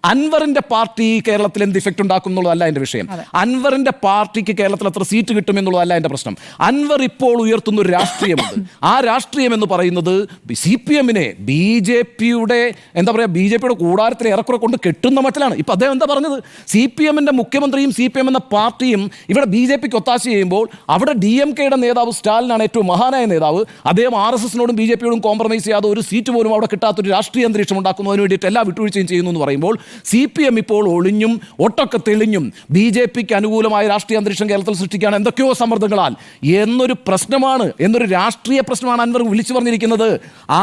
അൻവറിന്റെ പാർട്ടി കേരളത്തിൽ എന്ത് ഇഫക്റ്റ് ഉണ്ടാക്കും എന്നുള്ളതല്ല എൻ്റെ വിഷയം. അൻവറിന്റെ പാർട്ടിക്ക് കേരളത്തിൽ എത്ര സീറ്റ് കിട്ടും എന്നുള്ളതല്ല എൻ്റെ പ്രശ്നം. അൻവർ ഇപ്പോൾ ഉയർത്തുന്ന ഒരു രാഷ്ട്രീയമുണ്ട്. ആ രാഷ്ട്രീയം എന്ന് പറയുന്നത് CPM-നെ BJP-യുടെ എന്താ പറയുക, BJP-യുടെ കൂടാരത്തിൽ ഏറെക്കുറെ കൊണ്ട് കെട്ടുന്ന മട്ടിലാണ്. ഇപ്പം അദ്ദേഹം എന്താ പറഞ്ഞത്? CPM-ന്റെ മുഖ്യമന്ത്രിയും CPM എന്ന പാർട്ടിയും ഇവിടെ BJP-ക്ക് ഒത്താശ ചെയ്യുമ്പോൾ അവിടെ DMK-യുടെ നേതാവ് സ്റ്റാലിനാണ് ഏറ്റവും മഹാനായ നേതാവ്. അദ്ദേഹം RSS-നോടും BJP-യോടും കോംപ്രമൈസ് ചെയ്യാതെ ഒരു സീറ്റ് പോലും അവിടെ കിട്ടാത്തൊരു രാഷ്ട്രീയ അന്തരീക്ഷം ഉണ്ടാക്കുന്നതിന് വേണ്ടിയിട്ട് എല്ലാ വിട്ടുവീഴ്ചയും ചെയ്യുന്നു എന്ന് പറയുമ്പോൾ CPM ഇപ്പോൾ ഒളിഞ്ഞും ഒട്ടൊക്കെ തെളിഞ്ഞും BJP-ക്ക് അനുകൂലമായ രാഷ്ട്രീയ അന്തരീക്ഷം കേരളത്തിൽ സൃഷ്ടിക്കുകയാണ് എന്തൊക്കെയോ സമ്മർദ്ദങ്ങളാൽ എന്നൊരു പ്രശ്നമാണ്, എന്നൊരു രാഷ്ട്രീയ പ്രശ്നമാണ് അൻവർ വിളിച്ചു പറഞ്ഞിരിക്കുന്നത്.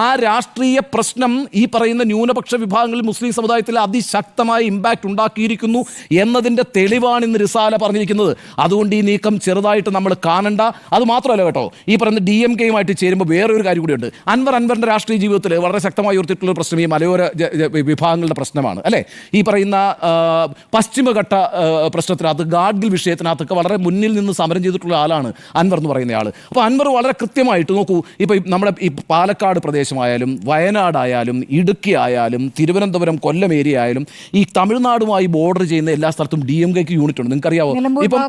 ആ രാഷ്ട്രീയ പ്രശ്നം ഈ പറയുന്ന ന്യൂനപക്ഷ വിഭാഗങ്ങളിൽ മുസ്ലിം സമുദായത്തിൽ അതിശക്തമായ ഇമ്പാക്റ്റ് ഉണ്ടാക്കിയിരിക്കുന്നു എന്നതിൻ്റെ തെളിവാണ് ഇന്ന് റിസാല പറഞ്ഞിരിക്കുന്നത്. അതുകൊണ്ട് ഈ നീക്കം ചെറുതായിട്ട് നമ്മൾ കാണണ്ട. അത് മാത്രമല്ല കേട്ടോ, ഈ പറയുന്ന DMK-യുമായിട്ട് ചേരുമ്പോൾ വേറെ ഒരു കാര്യം കൂടിയുണ്ട്. അൻവറിൻ്റെ രാഷ്ട്രീയ ജീവിതത്തിൽ വളരെ ശക്തമായി ഉയർത്തിയിട്ടുള്ള പ്രശ്നം ഈ മലയോര വിഭാഗങ്ങളുടെ പ്രശ്നമാണ് അല്ലേ. ഈ പറയുന്ന പശ്ചിമഘട്ട പ്രശ്നത്തിനകത്ത്, ഗാഡ്ഗിൽ വിഷയത്തിനകത്തൊക്കെ വളരെ മുന്നിൽ നിന്ന് സമരം ചെയ്തിട്ടുള്ള ആളാണ് അൻവർ എന്ന് പറയുന്ന ആൾ. അപ്പോൾ അൻവർ വളരെ കൃത്യമായിട്ട് നോക്കൂ, ഇപ്പോൾ നമ്മുടെ ഈ പാലക്കാട് പ്രദേശമായാലും വയനാടായാലും ഇടുക്കി ആയാലും തിരുവനന്തപുരം കൊല്ലം ഏരിയ ആയാലും ഈ തമിഴ്നാടുമായി ബോർഡർ ചെയ്യുന്ന എല്ലാ സ്ഥലത്തും DMK-ക്ക് യൂണിറ്റ് ഉണ്ട്. നിങ്ങൾക്കറിയാവോ? ഇപ്പം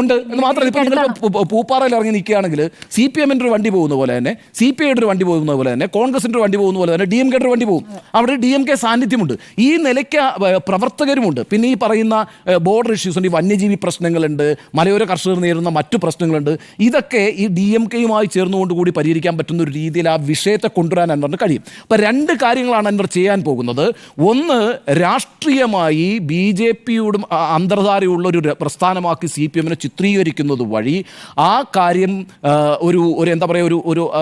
ഉണ്ട്. മാത്രമല്ല, ഇപ്പം നിങ്ങൾ പൂപ്പാറയിൽ ഇറങ്ങി നിൽക്കുകയാണെങ്കിൽ CPM-ന്റെ ഒരു വണ്ടി പോകുന്ന പോലെ തന്നെ, CPI-യുടെ ഒരു വണ്ടി പോകുന്ന പോലെ തന്നെ, കോൺഗ്രസിൻ്റെ ഒരു വണ്ടി പോകുന്ന പോലെ തന്നെ DMK-യുടെ ഒരു വണ്ടി പോകും. അവിടെ DMK സാന്നിധ്യമുണ്ട്. ഈ നിലയ്ക്ക് പ്രവർത്തകരുമുണ്ട്. പിന്നെ ഈ പറയുന്ന ബോർഡർ ഇഷ്യൂസ് ഉണ്ട്, ഈ വന്യജീവി പ്രശ്നങ്ങളുണ്ട്, മലയോര കർഷകർ നേരിടുന്ന മറ്റു പ്രശ്നങ്ങളുണ്ട്. ഇതൊക്കെ ഈ DMK-യുമായി ചേർന്നുകൊണ്ട് കൂടി പരിഹരിക്കാൻ പറ്റുന്ന ഒരു രീതിയിൽ ആ വിഷയത്തെ കൊണ്ടുവരാൻ അൻവറിന് കഴിയും. അപ്പോൾ 2 കാര്യങ്ങളാണ് അൻവർ ചെയ്യാൻ പോകുന്നത്. ഒന്ന്, രാഷ്ട്രീയമായി BJP-യോടും അന്തർധാരയുള്ള ഒരു പ്രസ്ഥാനമാക്കി CPM-നെ ചിത്രീകരിക്കുന്നത് വഴി ആ കാര്യം ഒരു എന്താ പറയുക,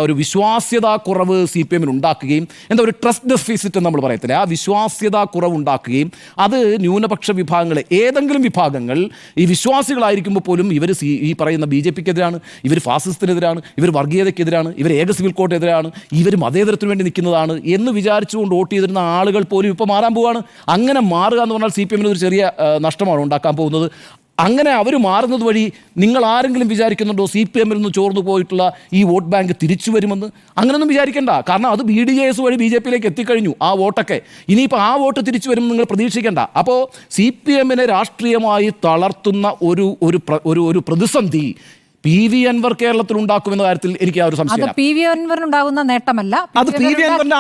ഒരു വിശ്വാസ്യതാ കുറവ് CPM-ന് ഉണ്ടാക്കുകയും, ഒരു ട്രസ്റ്റ് ഡെഫിസിറ്റ് നമ്മൾ പറയത്തില്ല, ആ വിശ്വാസ്യതാ കുറവുണ്ടാക്കുകയും അത് ന്യൂനപക്ഷ വിഭാഗങ്ങളെ, ഏതെങ്കിലും വിഭാഗങ്ങൾ ഈ വിശ്വാസികളായിരിക്കുമ്പോൾ പോലും ഇവർ ഈ പറയുന്ന BJP-ക്കെതിരാണ്, ഇവർ ഫാസിസത്തിനെതിരാണ്, ഇവർ വർഗീയതയ്ക്കെതിരാണ്, ഇവർ ഏക സിവിൽ കോഡിനെതിരാണ്, ഇവർ മതേതരത്തിന് വേണ്ടി നിൽക്കുന്നതാണ് എന്ന് വിചാരിച്ചുകൊണ്ട് വോട്ട് ചെയ്തിരുന്ന ആളുകൾ പോലും ഇപ്പോൾ മാറാൻ പോവുകയാണ്. അങ്ങനെ മാറുക എന്ന് പറഞ്ഞാൽ CPM-ന് ഒരു ചെറിയ നഷ്ടമാണ് ഉണ്ടാക്കാൻ പോകുന്നത്. അങ്ങനെ അവർ മാറുന്നത് വഴി നിങ്ങൾ ആരെങ്കിലും വിചാരിക്കുന്നുണ്ടോ CPM-ൽ നിന്ന് ചോർന്നു പോയിട്ടുള്ള ഈ വോട്ട് ബാങ്ക് തിരിച്ചു വരുമെന്ന്? അങ്ങനെയൊന്നും വിചാരിക്കേണ്ട. കാരണം അത് BDJS വഴി BJP-യിലേക്ക് എത്തിക്കഴിഞ്ഞു ആ വോട്ടൊക്കെ. ഇനിയിപ്പോൾ ആ വോട്ട് തിരിച്ചു വരുമെന്ന് നിങ്ങൾ പ്രതീക്ഷിക്കേണ്ട. അപ്പോൾ CPM-നെ രാഷ്ട്രീയമായി തളർത്തുന്ന ഒരു പ്രതിസന്ധി PV അൻവർ കേരളത്തിൽ ഉണ്ടാക്കുമെന്ന കാര്യത്തിൽ എനിക്ക് ആ ഒരു അത് സംശയമില്ല. PV അൻവറിനുണ്ടാകുന്ന നേട്ടമല്ല. അത് PV അൻവറിന്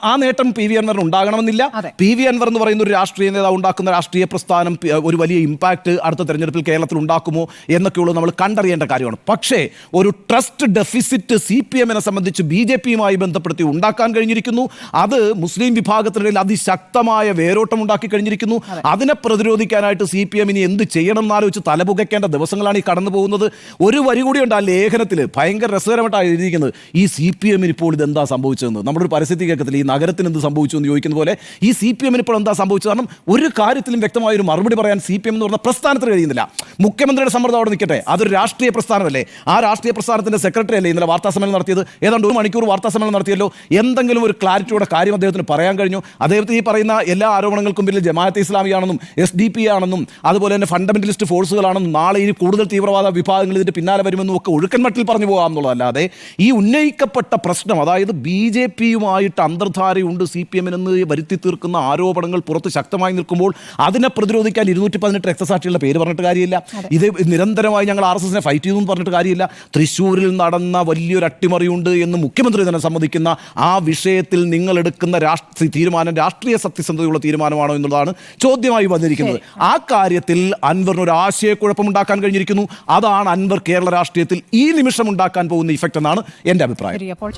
ആ നേട്ടം PV അൻവറിന് ഉണ്ടാകണമെന്നില്ല. അതെ. PV അൻവർ എന്ന് പറയുന്ന ഒരു രാഷ്ട്രീയ നേതാവ് ഉണ്ടാക്കുന്ന രാഷ്ട്രീയ പ്രസ്ഥാനം ഒരു വലിയ ഇമ്പാക്ട് അടുത്ത തെരഞ്ഞെടുപ്പിൽ കേരളത്തിൽ ഉണ്ടാക്കുമോ എന്നൊക്കെയുള്ളത് നമ്മൾ കണ്ടറിയേണ്ട കാര്യമാണ്. പക്ഷേ ഒരു ട്രസ്റ്റ് ഡെഫിസിറ്റ് CPM-നെ സംബന്ധിച്ച് BJP-യുമായി ബന്ധപ്പെടുത്തി ഉണ്ടാക്കാൻ കഴിഞ്ഞിരിക്കുന്നു. അത് മുസ്ലിം വിഭാഗത്തിനിടയിൽ അതിശക്തമായ വേരോട്ടം ഉണ്ടാക്കി കഴിഞ്ഞിരിക്കുന്നു. അതിനെ പ്രതിരോധിക്കാനായിട്ട് CPM ഇനി എന്ത് ചെയ്യണം എന്നാലോചിച്ച് തലപുകയ്ക്കേണ്ട ദിവസങ്ങളാണ് ഈ കടന്നു പോകുന്നത്. ഒരു വരി കൂടിയുണ്ട് ആ ലേഖനത്തിൽ, ഭയങ്കര രസകരമായിട്ടാണ് എഴുതിയിരിക്കുന്നത്. ഈ CPM-ന് ഇപ്പോൾ ഇതെന്താ സംഭവിച്ചതെന്ന് നമ്മളൊരു പരസ്യത്തിൽ കേൾക്കത്തില്ല, ഈ നഗരത്തിന് എന്ത് സംഭവിച്ചു എന്ന് ചോദിക്കുന്ന പോലെ ഈ CPM-ന് ഇപ്പോൾ എന്താ സംഭവിച്ചത്? കാരണം ഒരു കാര്യത്തിലും വ്യക്തമായ ഒരു മറുപടി പറയാൻ CPM എന്ന് പറഞ്ഞ പ്രസ്ഥാനത്തിന് കഴിയുന്നില്ല. മുഖ്യമന്ത്രിയുടെ സമ്മർദ്ദം അവിടെ നിൽക്കട്ടെ, അതൊരു രാഷ്ട്രീയ പ്രസ്ഥാനമല്ലേ, ആ രാഷ്ട്രീയ പ്രസ്ഥാനത്തിന്റെ സെക്രട്ടറി അല്ലേ ഇന്നലെ വാർത്താ സമ്മേളനം നടത്തിയത്? ഏതാണ്ട് 1 മണിക്കൂർ വാർത്താ സമ്മേളനം നടത്തിയല്ലോ. എന്തെങ്കിലും ഒരു ക്ലാരിറ്റിയോടെ കാര്യം അദ്ദേഹത്തിന് പറയാൻ കഴിഞ്ഞു? അദ്ദേഹത്തിന് ഈ പറയുന്ന എല്ലാ ആരോപണങ്ങൾക്കും പിന്നിൽ ജമാഅത്തെ ഇസ്ലാമിയാണെന്നും SDP ആണെന്നും അതുപോലെ തന്നെ ഫണ്ടമെന്റലിസ്റ്റ് ഫോഴ്സുകളാണെന്നും നാളെ ഇനി കൂടുതൽ തീവ്രവാദ വിഭാഗങ്ങൾ ഇതിന്റെ പിന്നാലെ വരുമെന്നും ഒക്കെ ഒഴുക്കൻ മട്ടിൽ പറഞ്ഞു പോകാം എന്നുള്ളതല്ലാതെ ഈ ഉന്നയിക്കപ്പെട്ട പ്രശ്നം, അതായത് BJP-യുമായിട്ട് അന്തർധാരയുണ്ട് CPM-നെന്ന് വരുത്തി തീർക്കുന്ന ആരോപണങ്ങൾ പുറത്ത് ശക്തമായി നിൽക്കുമ്പോൾ അതിനെ പ്രതിരോധിക്കാൻ 218 രക്തസാക്ഷികളുടെ പേര് പറഞ്ഞിട്ട് കാര്യമില്ല. ഇത് നിരന്തരമായി ഞങ്ങൾ RSS-നെ ഫൈറ്റ് ചെയ്തു എന്ന് പറഞ്ഞിട്ട് കാര്യമില്ല. തൃശ്ശൂരിൽ നടന്ന വലിയൊരു അട്ടിമറിയുണ്ട് എന്ന് മുഖ്യമന്ത്രി തന്നെ സമ്മതിക്കുന്ന ആ വിഷയത്തിൽ നിങ്ങൾ എടുക്കുന്ന തീരുമാനം രാഷ്ട്രീയ സത്യസന്ധതയുള്ള തീരുമാനമാണോ എന്നുള്ളതാണ് ചോദ്യമായി വന്നിരിക്കുന്നത്. ആ കാര്യത്തിൽ അൻവറിന് ഒരു ആശയക്കുഴപ്പമുണ്ടാക്കാൻ കഴിഞ്ഞിരിക്കുന്നു. അതാണ് അൻവർ കേരള രാഷ്ട്രീയത്തിൽ ഈ നിമിഷം ഉണ്ടാക്കാൻ പോകുന്ന ഇഫക്റ്റ് എന്നാണ് എൻ്റെ അഭിപ്രായം. ശരി, അപ്പോൾ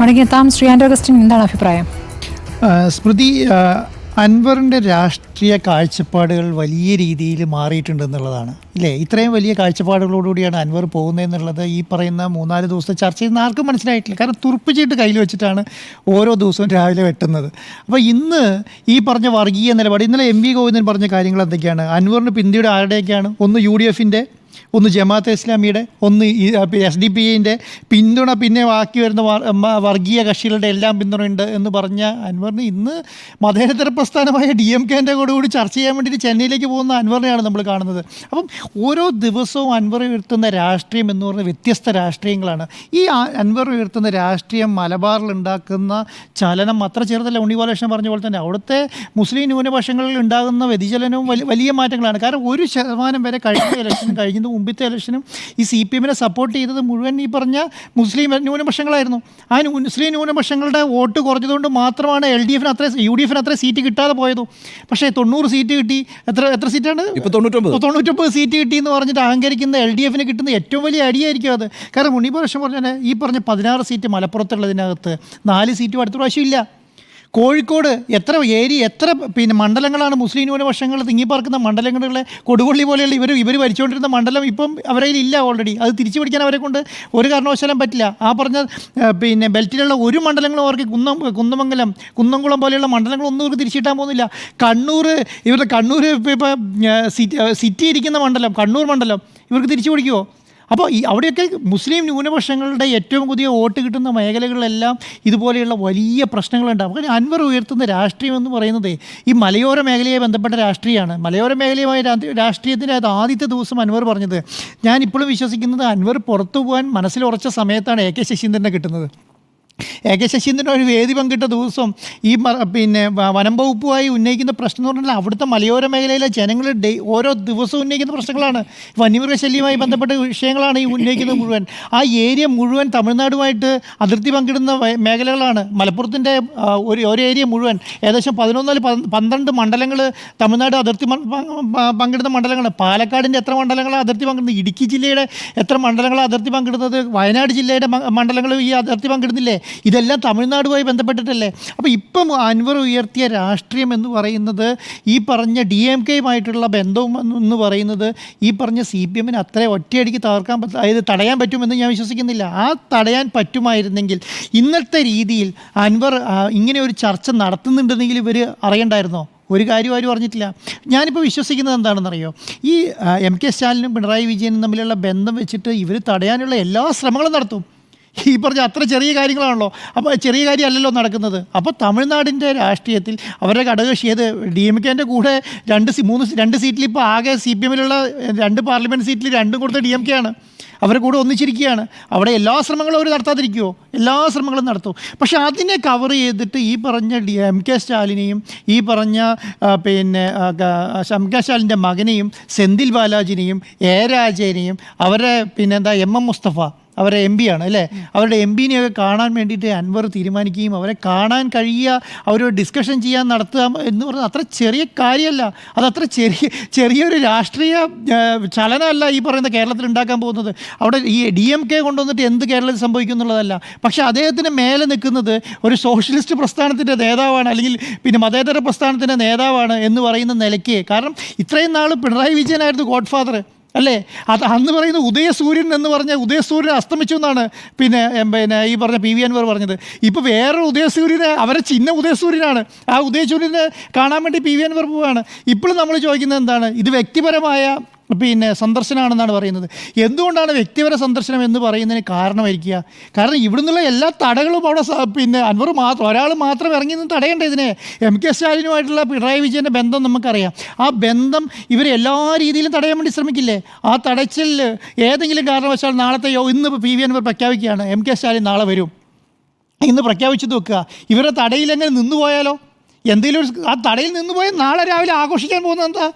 മടങ്ങിയെത്താം. ശ്രീ ആൻഡ്രൂ അഗസ്റ്റിൻ, എന്താണ് അഭിപ്രായം? സ്മൃതി, അൻവറിൻ്റെ രാഷ്ട്രീയ കാഴ്ചപ്പാടുകൾ വലിയ രീതിയിൽ മാറിയിട്ടുണ്ടെന്നുള്ളതാണ് ഇല്ലേ? ഇത്രയും വലിയ കാഴ്ചപ്പാടുകളോടുകൂടിയാണ് അൻവർ പോകുന്നതെന്നുള്ളത് ഈ പറയുന്ന 3-4 ദിവസത്തെ ചർച്ച ചെയ്യുന്ന ആർക്കും മനസ്സിലായിട്ടില്ല. കാരണം തുറുപ്പിച്ചിട്ട് കയ്യിൽ വെച്ചിട്ടാണ് ഓരോ ദിവസവും രാവിലെ വെട്ടുന്നത്. അപ്പോൾ ഇന്ന് ഈ പറഞ്ഞ വർഗീയ നിലപാട്, ഇന്നലെ MV ഗോവിന്ദൻ പറഞ്ഞ കാര്യങ്ങൾ എന്തൊക്കെയാണ്? അൻവറിന് പിന്തുണ ആരുടെയൊക്കെയാണ്? ഒന്ന് UDF-ൻ്റെ, ഒന്ന് ജമാഅത്തെ ഇസ്ലാമിയുടെ, ഒന്ന് SDP-ൻ്റെ പിന്തുണ, പിന്നെ ബാക്കി വരുന്ന വർഗീയ കക്ഷികളുടെ എല്ലാം പിന്തുണയുണ്ട് എന്ന് പറഞ്ഞ അൻവറിന് ഇന്ന് മതേതര പ്രസ്ഥാനമായ DMK-ൻ്റെ കൂടി ചർച്ച ചെയ്യാൻ വേണ്ടിയിട്ട് ചെന്നൈയിലേക്ക് പോകുന്ന അൻവറിനെയാണ് നമ്മൾ കാണുന്നത്. അപ്പം ഓരോ ദിവസവും അൻവർ ഉയർത്തുന്ന രാഷ്ട്രീയം എന്ന് പറഞ്ഞാൽ വ്യത്യസ്ത രാഷ്ട്രീയങ്ങളാണ്. ഈ അൻവർ ഉയർത്തുന്ന രാഷ്ട്രീയം മലബാറിൽ ഉണ്ടാക്കുന്ന ചലനം അത്ര ചെറുതല്ല. ഉണ്ണി ബാലകൃഷ്ണൻ പറഞ്ഞ പോലെ തന്നെ അവിടുത്തെ മുസ്ലിം ന്യൂനപക്ഷങ്ങളിൽ ഉണ്ടാകുന്ന വ്യതിചലനവും വലിയ മാറ്റങ്ങളാണ്. കാരണം 1% വരെ കഴിഞ്ഞ ഇലക്ഷനും കഴിഞ്ഞ മുമ്പത്തെ ഇലക്ഷനും ഈ CPM-നെ സപ്പോർട്ട് ചെയ്തത് മുഴുവൻ ഈ പറഞ്ഞ മുസ്ലിം ന്യൂനപക്ഷങ്ങളായിരുന്നു. ആ മുസ്ലിം ന്യൂനപക്ഷങ്ങളുടെ വോട്ട് കുറഞ്ഞതുകൊണ്ട് മാത്രമാണ് UDF-ന് അത്ര സീറ്റ് കിട്ടാതെ പോയത്. പക്ഷേ 90 സീറ്റ് കിട്ടി. എത്ര സീറ്റാണ്? 99 സീറ്റ് കിട്ടി എന്ന് പറഞ്ഞിട്ട് അഹങ്കരിക്കുന്ന LDF-ന് കിട്ടുന്ന ഏറ്റവും വലിയ അടിയായിരിക്കും അത്. കാരണം മുന്നിപ്രാവശ്യം പറഞ്ഞാൽ ഈ പറഞ്ഞ 16 സീറ്റ് മലപ്പുറത്തുള്ളതിനകത്ത് 4 സീറ്റും അടുത്ത പ്രാവശ്യം ഇല്ല. കോഴിക്കോട് എത്ര പിന്നെ മണ്ഡലങ്ങളാണ് മുസ്ലിം ന്യൂനപക്ഷങ്ങൾ തിങ്ങിപ്പാർക്കുന്ന മണ്ഡലങ്ങളിലെ കൊടുകൊള്ളി പോലെയുള്ള ഇവർ ഭരിച്ചുകൊണ്ടിരുന്ന മണ്ഡലം ഇപ്പം അവരെ ഇല്ല ഓൾറെഡി. അത് തിരിച്ചു പിടിക്കാൻ അവരെ കൊണ്ട് ഒരു കാരണവശാലും പറ്റില്ല. ആ പറഞ്ഞ പിന്നെ ബെൽറ്റിലുള്ള ഒരു മണ്ഡലങ്ങളും അവർക്ക് കുന്നമംഗലം, കുന്നംകുളം പോലെയുള്ള മണ്ഡലങ്ങളൊന്നും ഇവർക്ക് തിരിച്ചിട്ടാൻ പോകുന്നില്ല. ഇവരുടെ കണ്ണൂർ ഇപ്പോൾ സിറ്റി ഇരിക്കുന്ന മണ്ഡലം, കണ്ണൂർ മണ്ഡലം ഇവർക്ക് തിരിച്ചു പിടിക്കുമോ? അപ്പോൾ അവിടെയൊക്കെ മുസ്ലിം ന്യൂനപക്ഷങ്ങളുടെ ഏറ്റവും പുതിയ വോട്ട് കിട്ടുന്ന മേഖലകളിലെല്ലാം ഇതുപോലെയുള്ള വലിയ പ്രശ്നങ്ങളുണ്ട്. അപ്പോൾ അൻവർ ഉയർത്തുന്ന രാഷ്ട്രീയം എന്ന് പറയുന്നത് ഈ മലയോര മേഖലയുമായി ബന്ധപ്പെട്ട രാഷ്ട്രീയമാണ്. മലയോര മേഖലയുമായി രാഷ്ട്രീയത്തിൻ്റെ ആദ്യത്തെ ദിവസം അൻവർ പറഞ്ഞത്, ഞാനിപ്പോഴും വിശ്വസിക്കുന്നത് അൻവർ പുറത്തു പോകാൻ മനസ്സിലുറച്ച സമയത്താണ് AK ശശീന്ദ്രനെ കിട്ടുന്നത്. AK ശശീന്ദ്രൻ ഒരു വേദി പങ്കിട്ട ദിവസം ഈ പിന്നെ വനം വകുപ്പുമായി ഉന്നയിക്കുന്ന പ്രശ്നം എന്ന് പറഞ്ഞാൽ അവിടുത്തെ മലയോര മേഖലയിലെ ജനങ്ങൾ ഓരോ ദിവസവും ഉന്നയിക്കുന്ന പ്രശ്നങ്ങളാണ്. വന്യമൃഗശല്യവുമായി ബന്ധപ്പെട്ട വിഷയങ്ങളാണ് ഈ ഉന്നയിക്കുന്നത് മുഴുവൻ. ആ ഏരിയ മുഴുവൻ തമിഴ്നാടുമായിട്ട് അതിർത്തി പങ്കിടുന്ന മേഖലകളാണ്. മലപ്പുറത്തിൻ്റെ ഒരു ഏരിയ മുഴുവൻ ഏകദേശം 11-12 മണ്ഡലങ്ങൾ തമിഴ്നാട് അതിർത്തി പങ്കിടുന്ന മണ്ഡലങ്ങൾ. പാലക്കാടിൻ്റെ എത്ര മണ്ഡലങ്ങളാണ് അതിർത്തി പങ്കിടുന്നത്? ഇടുക്കി ജില്ലയുടെ എത്ര മണ്ഡലങ്ങളാണ് അതിർത്തി പങ്കിടുന്നത്? വയനാട് ജില്ലയുടെ മണ്ഡലങ്ങൾ ഈ അതിർത്തി പങ്കിടുന്നില്ലേ? ഇതെല്ലാം തമിഴ്നാടുമായി ബന്ധപ്പെട്ടിട്ടല്ലേ? അപ്പോൾ ഇപ്പം അൻവർ ഉയർത്തിയ രാഷ്ട്രീയം എന്ന് പറയുന്നത് ഈ പറഞ്ഞ DMK-യുമായിട്ടുള്ള ബന്ധവും എന്ന് പറയുന്നത് ഈ പറഞ്ഞ CPM-ന് അത്ര ഒറ്റയടിക്ക് തടയാൻ പറ്റുമെന്ന് ഞാൻ വിശ്വസിക്കുന്നില്ല. ആ തടയാൻ പറ്റുമായിരുന്നെങ്കിൽ ഇന്നത്തെ രീതിയിൽ അൻവർ ഇങ്ങനെ ഒരു ചർച്ച നടത്തുന്നുണ്ടെന്നെങ്കിൽ ഇവർ അറിയണ്ടായിരുന്നോ? ഒരു കാര്യം ആരും അറിഞ്ഞിട്ടില്ല. ഞാനിപ്പോൾ വിശ്വസിക്കുന്നത് എന്താണെന്നറിയോ? ഈ MK സ്റ്റാലിനും പിണറായി വിജയനും തമ്മിലുള്ള ബന്ധം വെച്ചിട്ട് ഇവർ തടയാനുള്ള എല്ലാ ശ്രമങ്ങളും നടത്തും. ഈ പറഞ്ഞ അത്ര ചെറിയ കാര്യങ്ങളാണല്ലോ. അപ്പോൾ ചെറിയ കാര്യമല്ലല്ലോ നടക്കുന്നത്. അപ്പോൾ തമിഴ്നാടിൻ്റെ രാഷ്ട്രീയത്തിൽ അവരുടെ ഘടകകക്ഷി DMK-ൻ്റെ കൂടെ 2 സീറ്റിൽ ഇപ്പോൾ ആകെ CPM-ലുള്ള 2 പാർലമെൻറ്റ് സീറ്റിൽ 2 കൊടുത്ത DMK-ആണ്. അവരെ കൂടെ ഒന്നിച്ചിരിക്കുകയാണ്. അവിടെ എല്ലാ ശ്രമങ്ങളും അവർ നടത്താതിരിക്കുമോ? എല്ലാ ശ്രമങ്ങളും നടത്തും. പക്ഷെ അതിനെ കവർ ചെയ്തിട്ട് ഈ പറഞ്ഞ MK സ്റ്റാലിനെയും ഈ പറഞ്ഞ MK സ്റ്റാലിൻ്റെ മകനെയും സെന്തിൽ ബാലാജിനെയും രാജേനെയും അവരെ MM മുസ്തഫ അവരെ MP ആണ് അല്ലേ, അവരുടെ MPനെയൊക്കെ കാണാൻ വേണ്ടിയിട്ട് അൻവർ തീരുമാനിക്കുകയും അവരെ കാണാൻ കഴിയുക, അവരോട് ഡിസ്കഷൻ ചെയ്യാൻ നടത്തുക എന്ന് പറഞ്ഞാൽ അത്ര ചെറിയ കാര്യമല്ല. അതത്ര ചെറിയൊരു രാഷ്ട്രീയ ചലനമല്ല ഈ പറയുന്ന കേരളത്തിൽ ഉണ്ടാക്കാൻ പോകുന്നത്. അവിടെ ഈ DMK കൊണ്ടുവന്നിട്ട് എന്ത് കേരളത്തിൽ സംഭവിക്കും എന്നുള്ളതല്ല. പക്ഷേ അദ്ദേഹത്തിന് മേലെ നിൽക്കുന്നത് ഒരു സോഷ്യലിസ്റ്റ് പ്രസ്ഥാനത്തിൻ്റെ നേതാവാണ്, അല്ലെങ്കിൽ മതേതര പ്രസ്ഥാനത്തിൻ്റെ നേതാവാണ് എന്ന് പറയുന്ന നിലയ്ക്ക്. കാരണം ഇത്രയും നാൾ പിണറായി വിജയനായിരുന്നു ഗോഡ് ഫാദർ അല്ലേ. അത് അന്ന് പറയുന്ന ഉദയസൂര്യൻ എന്ന് പറഞ്ഞ ഉദയസൂര്യൻ അസ്തമിച്ചു എന്നാണ് ഈ പറഞ്ഞ PV അൻവർ പറഞ്ഞത്. ഇപ്പോൾ വേറെ ഉദയസൂര്യനെ, അവരെ ചിഹ്നം ഉദയസൂര്യനാണ്. ആ ഉദയസൂര്യനെ കാണാൻ വേണ്ടി PV അൻവർ പോവുകയാണ്. ഇപ്പോഴും നമ്മൾ ചോദിക്കുന്നത് എന്താണ്? ഇത് വ്യക്തിപരമായ സന്ദർശനമാണെന്നാണ് പറയുന്നത്. എന്തുകൊണ്ടാണ് വ്യക്തിപര സന്ദർശനം എന്ന് പറയുന്നതിന് കാരണമായിരിക്കുക? കാരണം ഇവിടുന്നുള്ള എല്ലാ തടകളും അവിടെ അൻവർ ഒരാൾ മാത്രം ഇറങ്ങി നിന്ന് തടയേണ്ട ഇതിനെ. MK സ്റ്റാലിനുമായിട്ടുള്ള പിണറായി വിജയൻ്റെ ബന്ധം നമുക്കറിയാം. ആ ബന്ധം ഇവർ എല്ലാ രീതിയിലും തടയാൻ വേണ്ടി ശ്രമിക്കില്ലേ? ആ തടച്ചിൽ ഏതെങ്കിലും കാരണവശാൽ ഇന്ന് PV അൻവർ പ്രഖ്യാപിക്കുകയാണ് MK സ്റ്റാലിൻ നാളെ വരും, ഇന്ന് പ്രഖ്യാപിച്ചത് വെക്കുക. ഇവരുടെ തടയിലെങ്ങനെ നിന്നുപോയാലോ? എന്തെങ്കിലും ആ തടയിൽ നിന്നുപോയാൽ നാളെ രാവിലെ ആഘോഷിക്കാൻ പോകുന്നത് എന്താ?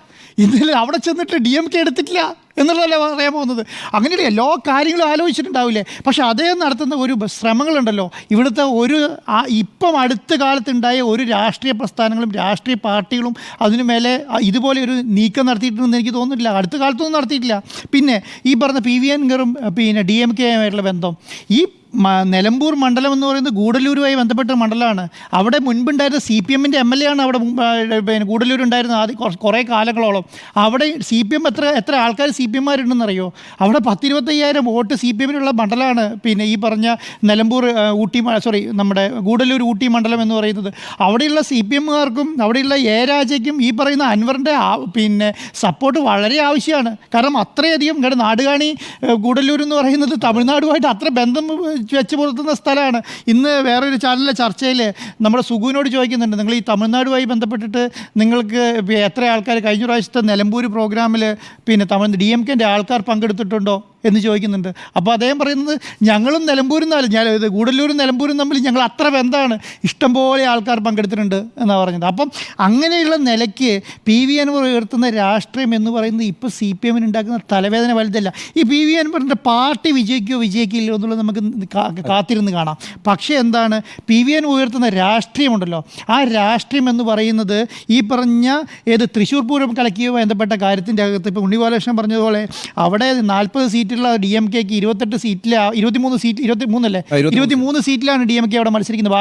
ഇന്നലെ അവിടെ ചെന്നിട്ട് DMK എടുത്തിട്ടില്ല എന്നുള്ളതല്ലേ പറയാൻ പോകുന്നത്. അങ്ങനെയുള്ള എല്ലാ കാര്യങ്ങളും ആലോചിച്ചിട്ടുണ്ടാവില്ലേ? പക്ഷെ അദ്ദേഹം നടത്തുന്ന ഒരു ശ്രമങ്ങളുണ്ടല്ലോ, ഇവിടുത്തെ ഇപ്പം അടുത്ത കാലത്തുണ്ടായ ഒരു രാഷ്ട്രീയ പ്രസ്ഥാനങ്ങളും രാഷ്ട്രീയ പാർട്ടികളും അതിനു മേലെ ഇതുപോലെ ഒരു നീക്കം നടത്തിയിട്ടുണ്ടെന്ന് എനിക്ക് തോന്നുന്നില്ല. അടുത്ത കാലത്തൊന്നും നടത്തിയിട്ടില്ല. പിന്നെ ഈ പറഞ്ഞ PV അൻവറും DMK ആയിട്ടുള്ള ബന്ധം, ഈ നിലമ്പൂർ മണ്ഡലം എന്ന് പറയുന്നത് ഗൂഡല്ലൂരുമായി ബന്ധപ്പെട്ട മണ്ഡലമാണ്. അവിടെ മുൻപുണ്ടായിരുന്ന CPMൻ്റെ MLA ആണ് അവിടെ ഗൂഡല്ലൂർ ഉണ്ടായിരുന്നത് ആദ്യം കുറേ കാലങ്ങളോളം. അവിടെ CPM എത്ര ആൾക്കാർ CPMമാരുണ്ടെന്നറിയോ? അവിടെ 10-25,000 വോട്ട് CPMനുള്ള മണ്ഡലമാണ് ഈ പറഞ്ഞ നിലമ്പൂർ നമ്മുടെ ഗൂഡല്ലൂർ ഊട്ടി മണ്ഡലം എന്ന് പറയുന്നത്. അവിടെയുള്ള CPMകാർക്കും അവിടെയുള്ള രാജയ്ക്കും ഈ പറയുന്ന അൻവറിൻ്റെ സപ്പോർട്ട് വളരെ ആവശ്യമാണ്. കാരണം അത്രയധികം നാടുകാണി ഗൂഡല്ലൂർ എന്ന് പറയുന്നത് തമിഴ്നാടുമായിട്ട് അത്ര ബന്ധം വെച്ച് പുലർത്തുന്ന സ്ഥലമാണ്. ഇന്ന് വേറൊരു ചാനലിലെ ചർച്ചയിൽ നമ്മുടെ സുഗുവിനോട് ചോദിക്കുന്നുണ്ട്, നിങ്ങൾ ഈ തമിഴ്നാടുമായി ബന്ധപ്പെട്ടിട്ട് നിങ്ങൾക്ക് എത്ര ആൾക്കാർ കഴിഞ്ഞ പ്രാവശ്യത്തെ നിലമ്പൂർ പ്രോഗ്രാമിൽ DMKൻ്റെ ആൾക്കാർ പങ്കെടുത്തിട്ടുണ്ടോ എന്ന് ചോദിക്കുന്നുണ്ട്. അപ്പോൾ അദ്ദേഹം പറയുന്നത് ഞങ്ങളും നിലമ്പൂരും ഗൂഡല്ലൂരും നിലമ്പൂരും തമ്മിൽ ഞങ്ങൾ അത്ര ബന്ധമാണ്, ഇഷ്ടംപോലെ ആൾക്കാർ പങ്കെടുത്തിട്ടുണ്ട് എന്നാണ് പറഞ്ഞത്. അപ്പം അങ്ങനെയുള്ള നിലയ്ക്ക് PV അൻവർ ഉയർത്തുന്ന രാഷ്ട്രീയം എന്ന് പറയുന്നത് ഇപ്പോൾ CPM ഉണ്ടാക്കുന്ന തലവേദന വലുതല്ല. ഈ PV അൻവറിൻ്റെ പാർട്ടി വിജയിക്കില്ലയോ എന്നുള്ളത് നമുക്ക് കാത്തിരുന്ന് കാണാം. പക്ഷേ എന്താണ്, PV അൻവർ ഉയർത്തുന്ന രാഷ്ട്രീയമുണ്ടല്ലോ, ആ രാഷ്ട്രീയം എന്ന് പറയുന്നത് ഈ പറഞ്ഞ തൃശ്ശൂർ പൂരം കലക്കിയുമായി ബന്ധപ്പെട്ട കാര്യത്തിൻ്റെ അകത്ത് ഇപ്പോൾ ഉണ്ണിബാലകൃഷ്ണൻ പറഞ്ഞതുപോലെ അവിടെ 40 സീറ്റുള്ള DMKക്ക് 28 സീറ്റിൽ 23 സീറ്റിലാണ് DMK അവിടെ മത്സരിക്കുന്നത്.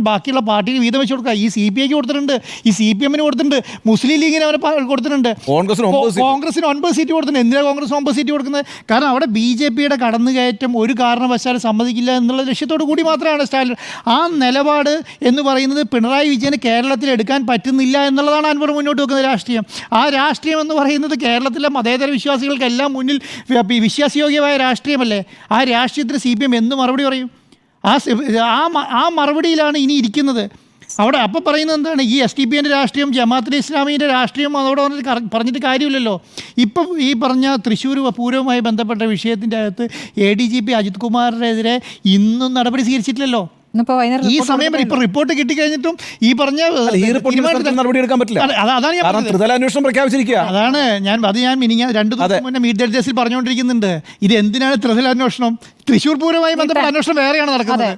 ബാക്കിയുള്ള പാർട്ടിക്ക് വീതം വെച്ച് കൊടുക്കുക. ഈ CPIക്ക് കൊടുത്തിട്ടുണ്ട്, ഈ CPMന് കൊടുത്തിട്ടുണ്ട്, മുസ്ലിം ലീഗിന് അവരെ കൊടുത്തിട്ടുണ്ട്, കോൺഗ്രസിന് 9 സീറ്റ് കൊടുത്തിട്ടുണ്ട്. എന്തിനാ കോൺഗ്രസ് 9 സീറ്റ് കൊടുക്കുന്നത്? കാരണം അവിടെ BJPയുടെ കടന്നുകയറ്റം ഒരു കാരണവശാലും സമ്മതിക്കില്ല എന്നുള്ള ലക്ഷ്യത്തോടു കൂടി മാത്രമാണ് സ്റ്റാലിൻ. ആ നിലപാട് എന്ന് പറയുന്നത് പിണറായി വിജയന് കേരളത്തിൽ എടുക്കാൻ പറ്റുന്നില്ല എന്നുള്ളതാണ് അൻവർ മുന്നോട്ട് വെക്കുന്ന രാഷ്ട്രീയം. ആ രാഷ്ട്രീയം എന്ന് പറയുന്നത് കേരളത്തിലെ മതേതര വിശ്വാസികൾക്കെല്ലാം മുന്നിൽ വിശ്വാസയോഗ്യമായ രാഷ്ട്രീയമല്ലേ. ആ രാഷ്ട്രീയത്തിന് CPM എന്ന് മറുപടി പറയും? ആ മറുപടിയിലാണ് ഇനി ഇരിക്കുന്നത് അവിടെ. അപ്പോൾ പറയുന്നത് എന്താണ്, ഈ SDPൻ്റെ രാഷ്ട്രീയം ജമാഅത്തെ ഇസ്ലാമിൻ്റെ രാഷ്ട്രീയം അതോടെ പറഞ്ഞിട്ട് കാര്യമില്ലല്ലോ. ഇപ്പം ഈ പറഞ്ഞ തൃശ്ശൂർ പൂരവുമായി ബന്ധപ്പെട്ട വിഷയത്തിൻ്റെ അകത്ത് ADGP അജിത് കുമാറിനെതിരെ ഇന്നും നടപടി സ്വീകരിച്ചിട്ടില്ലല്ലോ. ഈ സമയം വരെ ഇപ്പോൾ റിപ്പോർട്ട് കിട്ടിക്കഴിഞ്ഞിട്ടും ഈ പറഞ്ഞ നടപടി എടുക്കാൻ പറ്റില്ല. അതാണ് ഞാൻ 2 ദിവസം മുന്നേ മീഡിയ ഡേസിൽ പറഞ്ഞുകൊണ്ടിരിക്കുന്നുണ്ട്, ഇത് എന്തിനാണ് ത്രിതല അന്വേഷണം? തൃശ്ശൂർ പൂരവുമായി ബന്ധപ്പെട്ട അന്വേഷണം വേറെയാണ് നടക്കുന്നത്.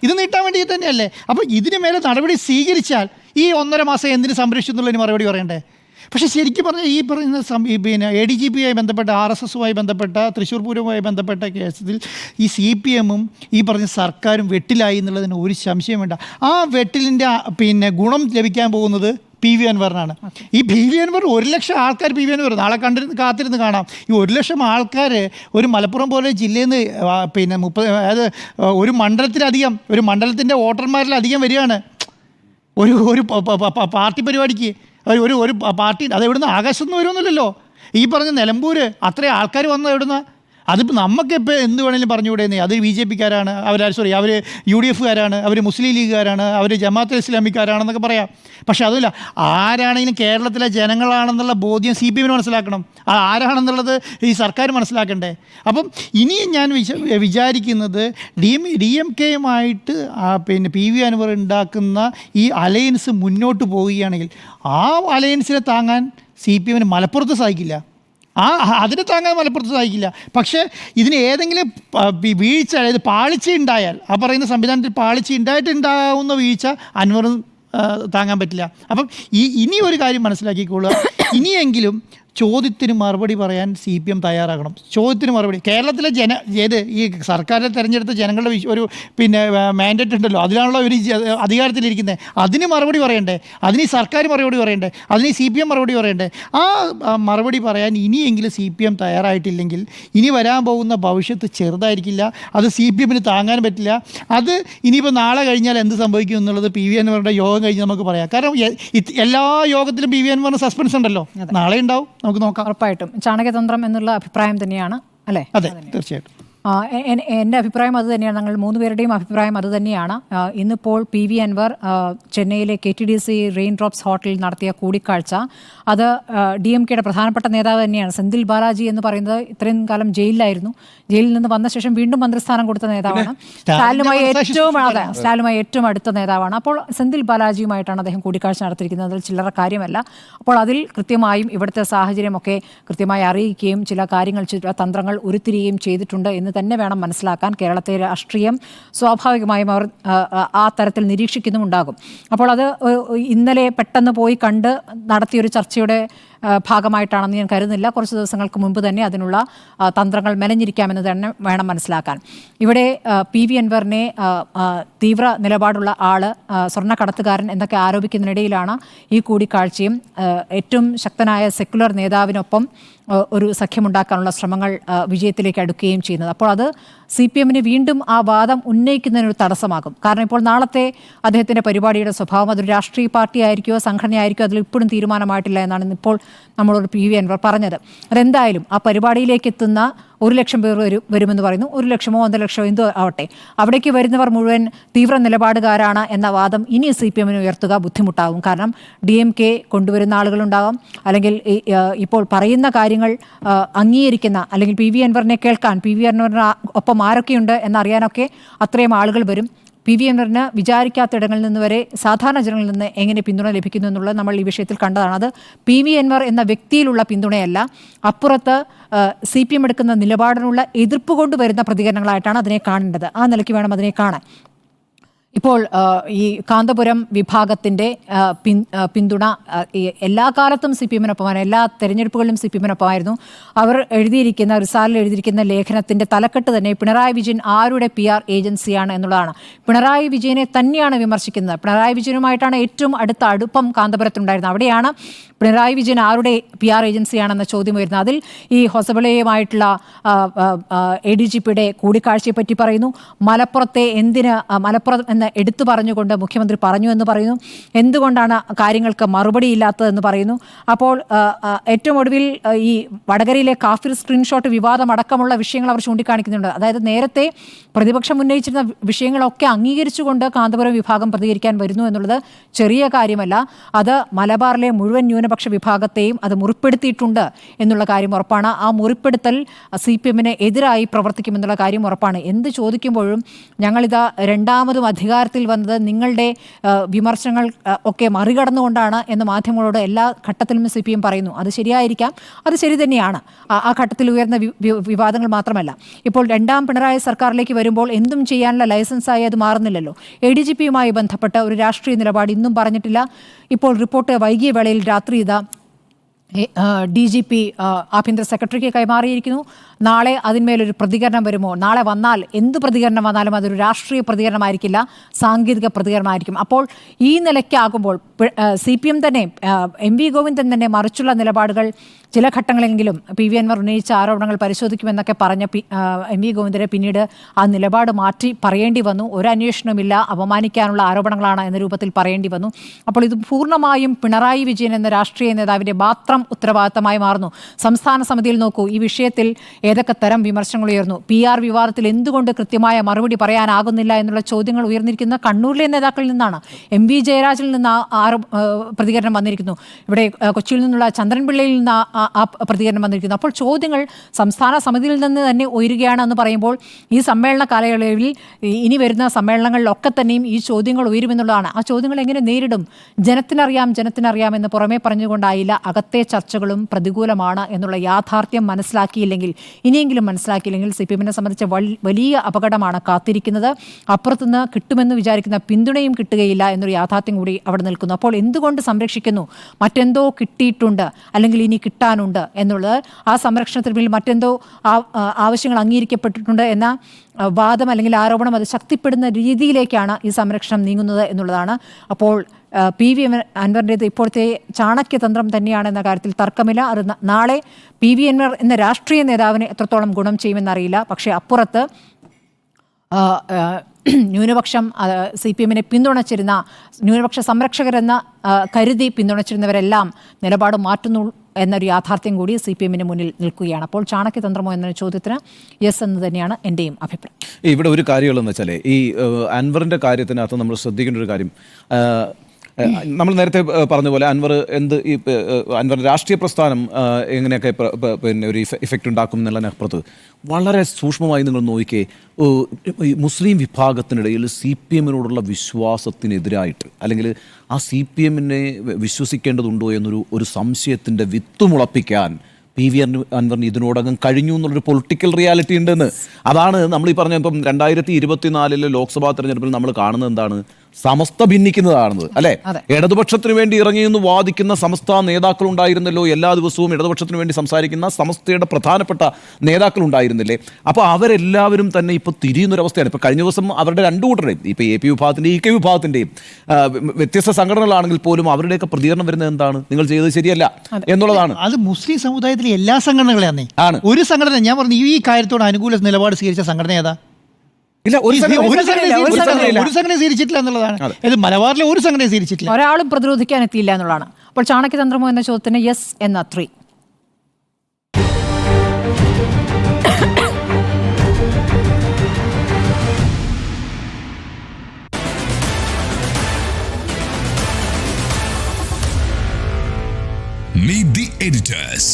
ഇത് നീട്ടാൻ വേണ്ടി തന്നെയല്ലേ. അപ്പോൾ ഇതിന് മേലെ നടപടി സ്വീകരിച്ചാൽ ഈ 1.5 മാസം എന്തിന് സംരക്ഷിച്ചു എന്നുള്ളതിന് മറുപടി പറയണ്ടേ? പക്ഷേ ശരിക്കും പറഞ്ഞാൽ ഈ പറയുന്ന ADGPയുമായി ബന്ധപ്പെട്ട RSSുമായി ബന്ധപ്പെട്ട തൃശ്ശൂർ പൂരവുമായി ബന്ധപ്പെട്ട കേസിൽ ഈ CPMും ഈ പറഞ്ഞ സർക്കാരും വെട്ടിലായി എന്നുള്ളതിന് ഒരു സംശയം വേണ്ട. ആ വെട്ടിലിൻ്റെ ഗുണം ലഭിക്കാൻ പോകുന്നത് PV അൻവറിനാണ്. ഈ PV അൻവർ 1 ലക്ഷം ആൾക്കാർ PV അൻവർ നാളെ കാത്തിരുന്ന് കാണാം. ഈ 1 ലക്ഷം ആൾക്കാർ ഒരു മലപ്പുറം പോലെ ജില്ലയിൽ നിന്ന് അതായത് ഒരു മണ്ഡലത്തിലധികം, ഒരു മണ്ഡലത്തിൻ്റെ വോട്ടർമാരിലധികം വരികയാണ് ഒരു പാർട്ടി പരിപാടിക്ക്. ഒരു പാർട്ടി അത് എവിടുന്ന് ആകാശത്ത് നിന്ന് വരുമെന്നില്ലല്ലോ. ഈ പറഞ്ഞ നിലമ്പൂർ അത്രയും ആൾക്കാർ വന്നത് എവിടുന്ന? അതിപ്പോൾ നമുക്കിപ്പോൾ എന്ത് വേണമെങ്കിലും പറഞ്ഞുകൂടെന്നേ, അത് BJP-ക്കാരാണ്, അവർ UDF-കാരാണ്, അവർ മുസ്ലിം ലീഗുകാരാണ്, അവർ ജമാഅത്തെ ഇസ്ലാമിക്കാരാണെന്നൊക്കെ പറയാം. പക്ഷെ അതല്ല, ആരാണെങ്കിലും കേരളത്തിലെ ജനങ്ങളാണെന്നുള്ള ബോധ്യം CPM-ന് മനസ്സിലാക്കണം. ആരാണെന്നുള്ളത് ഈ സർക്കാർ മനസ്സിലാക്കണ്ടേ? അപ്പം ഇനിയും ഞാൻ വിചാരിക്കുന്നത് DMK-യുമായിട്ട് പിന്നെ PV അൻവർ ഉണ്ടാക്കുന്ന ഈ അലയൻസ് മുന്നോട്ട് പോവുകയാണെങ്കിൽ ആ അലയൻസിനെ താങ്ങാൻ CPM-ന് മലപ്പുറത്ത് സാധിക്കില്ല. അതിന് താങ്ങാൻ മലപ്പുറത്ത് സാധിക്കില്ല. പക്ഷേ ഇതിന് ഏതെങ്കിലും വീഴ്ച, അതായത് പാളിച്ച ഉണ്ടായാൽ, ആ പറയുന്ന സംവിധാനത്തിൽ പാളിച്ച ഉണ്ടായിട്ടുണ്ടാവുന്ന വീഴ്ച അൻവറിന് താങ്ങാൻ പറ്റില്ല. അപ്പം ഇനി ഒരു കാര്യം മനസ്സിലാക്കിക്കൊള്ളുക, ഇനിയെങ്കിലും ചോദ്യത്തിന് മറുപടി പറയാൻ CPM തയ്യാറാകണം. ചോദ്യത്തിന് മറുപടി കേരളത്തിലെ ഈ സർക്കാരിനെ തിരഞ്ഞെടുത്ത ജനങ്ങളുടെ ഒരു പിന്നെ മാൻഡേറ്റ് ഉണ്ടല്ലോ, അതിലാണല്ലോ ഒരു അധികാരത്തിലിരിക്കുന്നത്. അതിന് മറുപടി പറയണ്ടേ? അതിന് ഈ സർക്കാർ മറുപടി പറയണ്ടേ? അതിന് CPM മറുപടി പറയണ്ടേ? ആ മറുപടി പറയാൻ ഇനിയെങ്കിലും CPM തയ്യാറായിട്ടില്ലെങ്കിൽ ഇനി വരാൻ പോകുന്ന ഭവിഷ്യത്ത് ചെറുതായിരിക്കില്ല. അത് CPM-ന് താങ്ങാൻ പറ്റില്ല. അത് ഇനിയിപ്പോൾ നാളെ കഴിഞ്ഞാൽ എന്ത് സംഭവിക്കും എന്നുള്ളത് PV അൻവറിൻ്റെ യോഗം കഴിഞ്ഞ് നമുക്ക് പറയാം. കാരണം എല്ലാ യോഗത്തിലും PV അൻവറിന് സസ്പെൻസ് ഉണ്ടല്ലോ, നാളെ ഉണ്ടാവും, നമുക്ക് നോക്കാം. ഉറപ്പായിട്ടും ചാണകതന്ത്രം എന്നുള്ള അഭിപ്രായം തന്നെയാണ് അല്ലേ? അതെ, തീർച്ചയായിട്ടും. എൻ്റെ അഭിപ്രായം അത് തന്നെയാണ്. ഞങ്ങൾ 3 പേരുടെയും അഭിപ്രായം അത് തന്നെയാണ്. ഇന്നിപ്പോൾ PV അൻവർ ചെന്നൈയിലെ KTDC റെയിൻ ഡ്രോപ്സ് ഹോട്ടലിൽ നടത്തിയ കൂടിക്കാഴ്ച, അത് DMK-യുടെ പ്രധാനപ്പെട്ട നേതാവ് തന്നെയാണ്. സെന്തിൽ ബാലാജി എന്ന് പറയുന്നത് ഇത്രയും കാലം ജയിലിലായിരുന്നു. ജയിലിൽ നിന്ന് വന്ന ശേഷം വീണ്ടും മന്ത്രിസ്ഥാനം കൊടുത്ത നേതാവാണ്. സ്റ്റാലിനുമായി ഏറ്റവും അടുത്ത നേതാവാണ്. അപ്പോൾ സെന്തിൽ ബാലാജിയുമായിട്ടാണ് അദ്ദേഹം കൂടിക്കാഴ്ച നടത്തിയിരിക്കുന്നത്. അതിൽ ചില്ലറ കാര്യമല്ല. അപ്പോൾ അതിൽ കൃത്യമായും ഇവിടുത്തെ സാഹചര്യമൊക്കെ കൃത്യമായി അറിയിക്കുകയും ചില കാര്യങ്ങൾ, ചില തന്ത്രങ്ങൾ ഉരുത്തിരിയുകയും ചെയ്തിട്ടുണ്ട് എന്ന് തന്നെ വേണം മനസ്സിലാക്കാൻ. കേരളത്തെ രാഷ്ട്രീയം സ്വാഭാവികമായും അവർ ആ തരത്തിൽ നിരീക്ഷിക്കുന്നുമുണ്ടാകും. അപ്പോൾ അത് ഇന്നലെ പെട്ടെന്ന് പോയി കണ്ട് നടത്തിയൊരു ചർച്ചയുടെ ഭാഗമായിട്ടാണെന്ന് ഞാൻ കരുതുന്നില്ല. കുറച്ച് ദിവസങ്ങൾക്ക് മുൻപ് തന്നെ അതിനുള്ള തന്ത്രങ്ങൾ മെനഞ്ഞിരിക്കാമെന്ന് തന്നെ വേണം മനസ്സിലാക്കാൻ. ഇവിടെ PV അൻവറിനെ തീവ്ര നിലപാടുള്ള ആള്, സ്വർണ്ണക്കടത്തുകാരൻ എന്നൊക്കെ ആരോപിക്കുന്നതിനിടയിലാണ് ഈ കൂടിക്കാഴ്ചയും ഏറ്റവും ശക്തനായ സെക്യുലർ നേതാവിനൊപ്പം ഒരു സഖ്യമുണ്ടാക്കാനുള്ള ശ്രമങ്ങൾ വിജയത്തിലേക്ക് അടുക്കുകയും ചെയ്യുന്നത്. അപ്പോൾ അത് CPM-ന് വീണ്ടും ആ വാദം ഉന്നയിക്കുന്നതിനൊരു തടസ്സമാകും. കാരണം ഇപ്പോൾ നാളത്തെ അദ്ദേഹത്തിൻ്റെ പരിപാടിയുടെ സ്വഭാവം അതൊരു രാഷ്ട്രീയ പാർട്ടി ആയിരിക്കുമോ സംഘടനയായിരിക്കുമോ അതിൽ ഇപ്പോഴും തീരുമാനമായിട്ടില്ല എന്നാണ് ഇപ്പോൾ നമ്മളോട് PV അൻവർ പറഞ്ഞത്. അതെന്തായാലും ആ പരിപാടിയിലേക്ക് എത്തുന്ന 1,00,000 പേർ വരുമെന്ന് പറയുന്നു. 1,00,000 1,50,000 എന്തോ ആവട്ടെ, അവിടേക്ക് വരുന്നവർ മുഴുവൻ തീവ്ര നിലപാടുകാരാണ് എന്ന വാദം ഇനി CPM-ന് ഉയർത്തുക ബുദ്ധിമുട്ടാകും. കാരണം DMK കൊണ്ടുവരുന്ന ആളുകളുണ്ടാകാം, അല്ലെങ്കിൽ ഇപ്പോൾ പറയുന്ന കാര്യങ്ങൾ അംഗീകരിക്കുന്ന, അല്ലെങ്കിൽ PV അൻവറിനെ കേൾക്കാൻ, PV അൻവറിന് ഒപ്പം ആരൊക്കെയുണ്ട് എന്നറിയാനൊക്കെ അത്രയും ആളുകൾ വരും. PV അൻവറിന് വിചാരിക്കാത്തിടങ്ങളിൽ നിന്ന് വരെ സാധാരണ ജനങ്ങളിൽ നിന്ന് എങ്ങനെ പിന്തുണ ലഭിക്കുന്നു എന്നുള്ളത് നമ്മൾ ഈ വിഷയത്തിൽ കണ്ടതാണ്. അത് PV അൻവർ എന്ന വ്യക്തിയിലുള്ള പിന്തുണയല്ല, അപ്പുറത്ത് CPM എടുക്കുന്ന നിലപാടിനുള്ള എതിർപ്പ് കൊണ്ടുവരുന്ന പ്രതികരണങ്ങളായിട്ടാണ് അതിനെ കാണേണ്ടത്. ആ നിലയ്ക്ക് വേണം അതിനെ കാണാൻ. ഇപ്പോൾ ഈ കാന്തപുരം വിഭാഗത്തിൻ്റെ പിന്തുണ എല്ലാ കാലത്തും CPM-നൊപ്പമാണ്, എല്ലാ തെരഞ്ഞെടുപ്പുകളിലും CPM-നൊപ്പമായിരുന്നു. അവർ എഴുതിയിരിക്കുന്ന റിസാലിൽ എഴുതിയിരിക്കുന്ന ലേഖനത്തിൻ്റെ തലക്കെട്ട് തന്നെ പിണറായി വിജയൻ ആരുടെ PR ഏജൻസിയാണ് എന്നുള്ളതാണ്. പിണറായി വിജയനെ തന്നെയാണ് വിമർശിക്കുന്നത്. പിണറായി വിജയനുമായിട്ടാണ് ഏറ്റവും അടുത്ത അടുപ്പം കാന്തപുരത്തുണ്ടായിരുന്നത്. അവിടെയാണ് പിണറായി വിജയൻ ആരുടെ PR ഏജൻസിയാണെന്ന ചോദ്യം വരുന്നത്. അതിൽ ഈ ഹൊസബളയുമായിട്ടുള്ള ADGP-യുടെ കൂടിക്കാഴ്ചയെപ്പറ്റി പറയുന്നു. മലപ്പുറത്തെ മലപ്പുറം എന്ന് എടുത്തു പറഞ്ഞുകൊണ്ട് മുഖ്യമന്ത്രി പറഞ്ഞു എന്ന് പറയുന്നു. എന്തുകൊണ്ടാണ് കാര്യങ്ങൾക്ക് മറുപടിയില്ലാത്തതെന്ന് പറയുന്നു. അപ്പോൾ ഏറ്റവും ഒടുവിൽ ഈ വടകരയിലെ കാഫിർ സ്ക്രീൻഷോട്ട് വിവാദം അടക്കമുള്ള വിഷയങ്ങൾ അവർ ചൂണ്ടിക്കാണിക്കുന്നുണ്ട്. അതായത് നേരത്തെ പ്രതിപക്ഷം ഉന്നയിച്ചിരുന്ന വിഷയങ്ങളൊക്കെ അംഗീകരിച്ചുകൊണ്ട് കാന്തപുരം വിഭാഗം പ്രതികരിക്കാൻ വരുന്നു എന്നുള്ളത് ചെറിയ കാര്യമല്ല. അത് മലബാറിലെ മുഴുവൻ ന്യൂനപക്ഷ വിഭാഗത്തെയും അത് മുറിപ്പെടുത്തിയിട്ടുണ്ട് എന്നുള്ള കാര്യം ഉറപ്പാണ്. ആ മുറിപ്പെടുത്തൽ CPM-ന് എതിരായി പ്രവർത്തിക്കുമെന്നുള്ള കാര്യം ഉറപ്പാണ്. എന്ത് ചോദിക്കുമ്പോഴും ഞങ്ങളിതാ രണ്ടാമതും അധികാരത്തിൽ വന്നത് നിങ്ങളുടെ വിമർശനങ്ങൾ ഒക്കെ മറികടന്നുകൊണ്ടാണ് എന്ന് മാധ്യമങ്ങളോട് എല്ലാ ഘട്ടത്തിലും CPM പറയുന്നു. അത് ശരിയായിരിക്കാം, അത് ശരി തന്നെയാണ്. ആ ഘട്ടത്തിൽ ഉയർന്ന വിവാദങ്ങൾ മാത്രമല്ല, ഇപ്പോൾ രണ്ടാം പിണറായി സർക്കാരിലേക്ക് വരുമ്പോൾ എന്തും ചെയ്യാനുള്ള ലൈസൻസായി അത് മാറുന്നില്ലല്ലോ. ADGP-യുമായി ബന്ധപ്പെട്ട ഒരു രാഷ്ട്രീയ നിലപാട് ഇന്നും പറഞ്ഞിട്ടില്ല. ഇപ്പോൾ റിപ്പോർട്ട് വൈകിയ വേളയിൽ രാത്രി ഇതാ DGP ആഭ്യന്തര സെക്രട്ടറിക്ക് കൈമാറിയിരിക്കുന്നു. നാളെ അതിന്മേലൊരു പ്രതികരണം വരുമോ? നാളെ വന്നാൽ എന്ത് പ്രതികരണം വന്നാലും അതൊരു രാഷ്ട്രീയ പ്രതികരണമായിരിക്കില്ല, സാങ്കേതിക പ്രതികരണമായിരിക്കും. അപ്പോൾ ഈ നിലയ്ക്കാകുമ്പോൾ CPM തന്നെ, MV ഗോവിന്ദൻ തന്നെ മറിച്ചുള്ള നിലപാടുകൾ ചില ഘട്ടങ്ങളെങ്കിലും PV അൻവർ ഉന്നയിച്ച ആരോപണങ്ങൾ പരിശോധിക്കുമെന്നൊക്കെ പറഞ്ഞ MV ഗോവിന്ദനെ പിന്നീട് ആ നിലപാട് മാറ്റി പറയേണ്ടി വന്നു. ഒരു അന്വേഷണമില്ല, അപമാനിക്കാനുള്ള ആരോപണങ്ങളാണ് എന്ന രൂപത്തിൽ പറയേണ്ടി വന്നു. അപ്പോൾ ഇത് പൂർണ്ണമായും പിണറായി വിജയൻ എന്ന രാഷ്ട്രീയ നേതാവിൻ്റെ മാത്രം മാത്രം ഉത്തരവാദിത്തമായി മാറുന്നു. സംസ്ഥാന സമിതിയിൽ നോക്കൂ, ഈ വിഷയത്തിൽ ഏതൊക്കെ തരം വിമർശനങ്ങൾ ഉയർന്നു. PR വിവാദത്തിൽ എന്തുകൊണ്ട് കൃത്യമായ മറുപടി പറയാനാകുന്നില്ല എന്നുള്ള ചോദ്യങ്ങൾ ഉയർന്നിരിക്കുന്ന കണ്ണൂരിലെ നേതാക്കളിൽ നിന്നാണ്. MV ജയരാജിൽ നിന്ന് പ്രതികരണം വന്നിരിക്കുന്നു. ഇവിടെ കൊച്ചിയിൽ നിന്നുള്ള ചന്ദ്രൻപിള്ളയിൽ നിന്ന് ആ പ്രതികരണം വന്നിരിക്കുന്നു. അപ്പോൾ ചോദ്യങ്ങൾ സംസ്ഥാന സമിതിയിൽ നിന്ന് തന്നെ ഉയരുകയാണെന്ന് പറയുമ്പോൾ ഈ സമ്മേളന കാലയളവിൽ ഇനി വരുന്ന സമ്മേളനങ്ങളിലൊക്കെ തന്നെയും ഈ ചോദ്യങ്ങൾ ഉയരുമെന്നുള്ളതാണ്. ആ ചോദ്യങ്ങൾ എങ്ങനെ നേരിടും? ജനത്തിനറിയാം എന്ന് പുറമേ പറഞ്ഞുകൊണ്ടായില്ല. അകത്തെ ചർച്ചകളും പ്രതികൂലമാണ് എന്നുള്ള യാഥാർത്ഥ്യം ഇനിയെങ്കിലും മനസ്സിലാക്കിയില്ലെങ്കിൽ CPM-നെ സംബന്ധിച്ച വലിയ അപകടമാണ് കാത്തിരിക്കുന്നത്. അപ്പുറത്തുനിന്ന് കിട്ടുമെന്ന് വിചാരിക്കുന്ന പിന്തുണയും കിട്ടുകയില്ല എന്നൊരു യാഥാർത്ഥ്യം കൂടി അവിടെ നിൽക്കുന്നു. അപ്പോൾ എന്തുകൊണ്ട് സംരക്ഷിക്കുന്നു? മറ്റെന്തോ കിട്ടിയിട്ടുണ്ട് അല്ലെങ്കിൽ ഇനി കിട്ടാനുണ്ട് എന്നുള്ളത്, ആ സംരക്ഷണത്തിന് പിന്നിൽ മറ്റെന്തോ ആവശ്യങ്ങൾ അംഗീകരിക്കപ്പെട്ടിട്ടുണ്ട് എന്ന വാദം അല്ലെങ്കിൽ ആരോപണം അത് ശക്തിപ്പെടുന്ന രീതിയിലേക്കാണ് ഈ സംരക്ഷണം നീങ്ങുന്നത് എന്നുള്ളതാണ്. അപ്പോൾ PV അൻവറിൻ്റേത് ഇപ്പോഴത്തെ ചാണക്യതന്ത്രം തന്നെയാണ് എന്ന കാര്യത്തിൽ തർക്കമില്ല. അത് നാളെ PV അൻവർ എന്ന രാഷ്ട്രീയ നേതാവിന് എത്രത്തോളം ഗുണം ചെയ്യുമെന്നറിയില്ല. പക്ഷേ അപ്പുറത്ത് ന്യൂനപക്ഷം CPM-നെ പിന്തുണച്ചിരുന്ന ന്യൂനപക്ഷ സംരക്ഷകരെന്ന കരുതി പിന്തുണച്ചിരുന്നവരെല്ലാം നിലപാട് മാറ്റുന്നു എന്നൊരു യാഥാർത്ഥ്യം കൂടി CPM-ന് മുന്നിൽ നിൽക്കുകയാണ്. അപ്പോൾ ചാണക്യതന്ത്രമോ എന്ന ചോദ്യത്തിന് യെസ് എന്ന് തന്നെയാണ് എൻ്റെയും അഭിപ്രായം. ഇവിടെ ഒരു കാര്യമുള്ളതെന്ന് വെച്ചാൽ ഈ അൻവറിൻ്റെ കാര്യത്തിനകത്ത് നമ്മൾ ശ്രദ്ധിക്കേണ്ട ഒരു കാര്യം, നമ്മൾ നേരത്തെ പറഞ്ഞ പോലെ അൻവർ രാഷ്ട്രീയ പ്രസ്ഥാനം എങ്ങനെയൊക്കെ പിന്നെ ഒരു ഇഫക്റ്റ് ഉണ്ടാക്കും എന്നുള്ളതിനപ്പുറത്ത് വളരെ സൂക്ഷ്മമായി നിങ്ങൾ നോക്കിയേ, മുസ്ലിം വിഭാഗത്തിനിടയിൽ CPM-നോടുള്ള വിശ്വാസത്തിനെതിരായിട്ട് അല്ലെങ്കിൽ ആ CPM-നെ വിശ്വസിക്കേണ്ടതുണ്ടോ എന്നൊരു സംശയത്തിൻ്റെ വിത്ത് മുളപ്പിക്കാൻ PV അൻവറിന് ഇതിനോടകം കഴിഞ്ഞു എന്നുള്ളൊരു പൊളിറ്റിക്കൽ റിയാലിറ്റി ഉണ്ടെന്ന്. അതാണ് നമ്മൾ ഈ പറഞ്ഞ ഇപ്പം 2024 ലോക്സഭാ തെരഞ്ഞെടുപ്പിൽ നമ്മൾ കാണുന്നത് എന്താണ്? സമസ്ത ഭിന്നിക്കുന്നതാണെന്ന് അല്ലേ? ഇടതുപക്ഷത്തിന് വേണ്ടി ഇറങ്ങിയെന്ന് വാദിക്കുന്ന സമസ്ത നേതാക്കളുണ്ടായിരുന്നല്ലോ. എല്ലാ ദിവസവും ഇടതുപക്ഷത്തിന് വേണ്ടി സംസാരിക്കുന്ന സമസ്തയുടെ പ്രധാനപ്പെട്ട നേതാക്കളുണ്ടായിരുന്നില്ലേ? അപ്പോൾ അവരെല്ലാവരും തന്നെ ഇപ്പോൾ തിരിയുന്നൊരവസ്ഥയാണ്. ഇപ്പോൾ കഴിഞ്ഞ ദിവസം അവരുടെ രണ്ടു കൂട്ടരുടെയും, ഇപ്പോൾ AP വിഭാഗത്തിൻ്റെയും EK വിഭാഗത്തിൻ്റെയും വ്യത്യസ്ത സംഘടനകളാണെങ്കിൽ പോലും അവരുടെയൊക്കെ പ്രതികരണം വരുന്നത് എന്താണ്? നിങ്ങൾ ചെയ്തത് ശരിയല്ല എന്നുള്ളതാണ്. അത് മുസ്ലിം സമുദായത്തിലെ എല്ലാ സംഘടനകളെയാണ്. ഒരു സംഘടന ഞാൻ പറഞ്ഞു ഈ കാര്യത്തോട് അനുകൂല നിലപാട് സ്വീകരിച്ച സംഘടന ഏതാ? ഇല്ല, ഒരു സംഘടന സ്വീകരിച്ചിട്ടില്ല എന്നുള്ളതാണ്. ഇത് മലബാറിലെ ഒരു സംഘടന സ്വീകരിച്ചിട്ടില്ല. ഒരാളും പ്രതിരോധിക്കാൻ എത്തിയില്ല എന്നുള്ളതാണ്. അപ്പോൾ ചാണക്യതന്ത്രമോ എന്ന ചോദ്യത്തിന് യെസ് എന്ന 3. Meet the editors.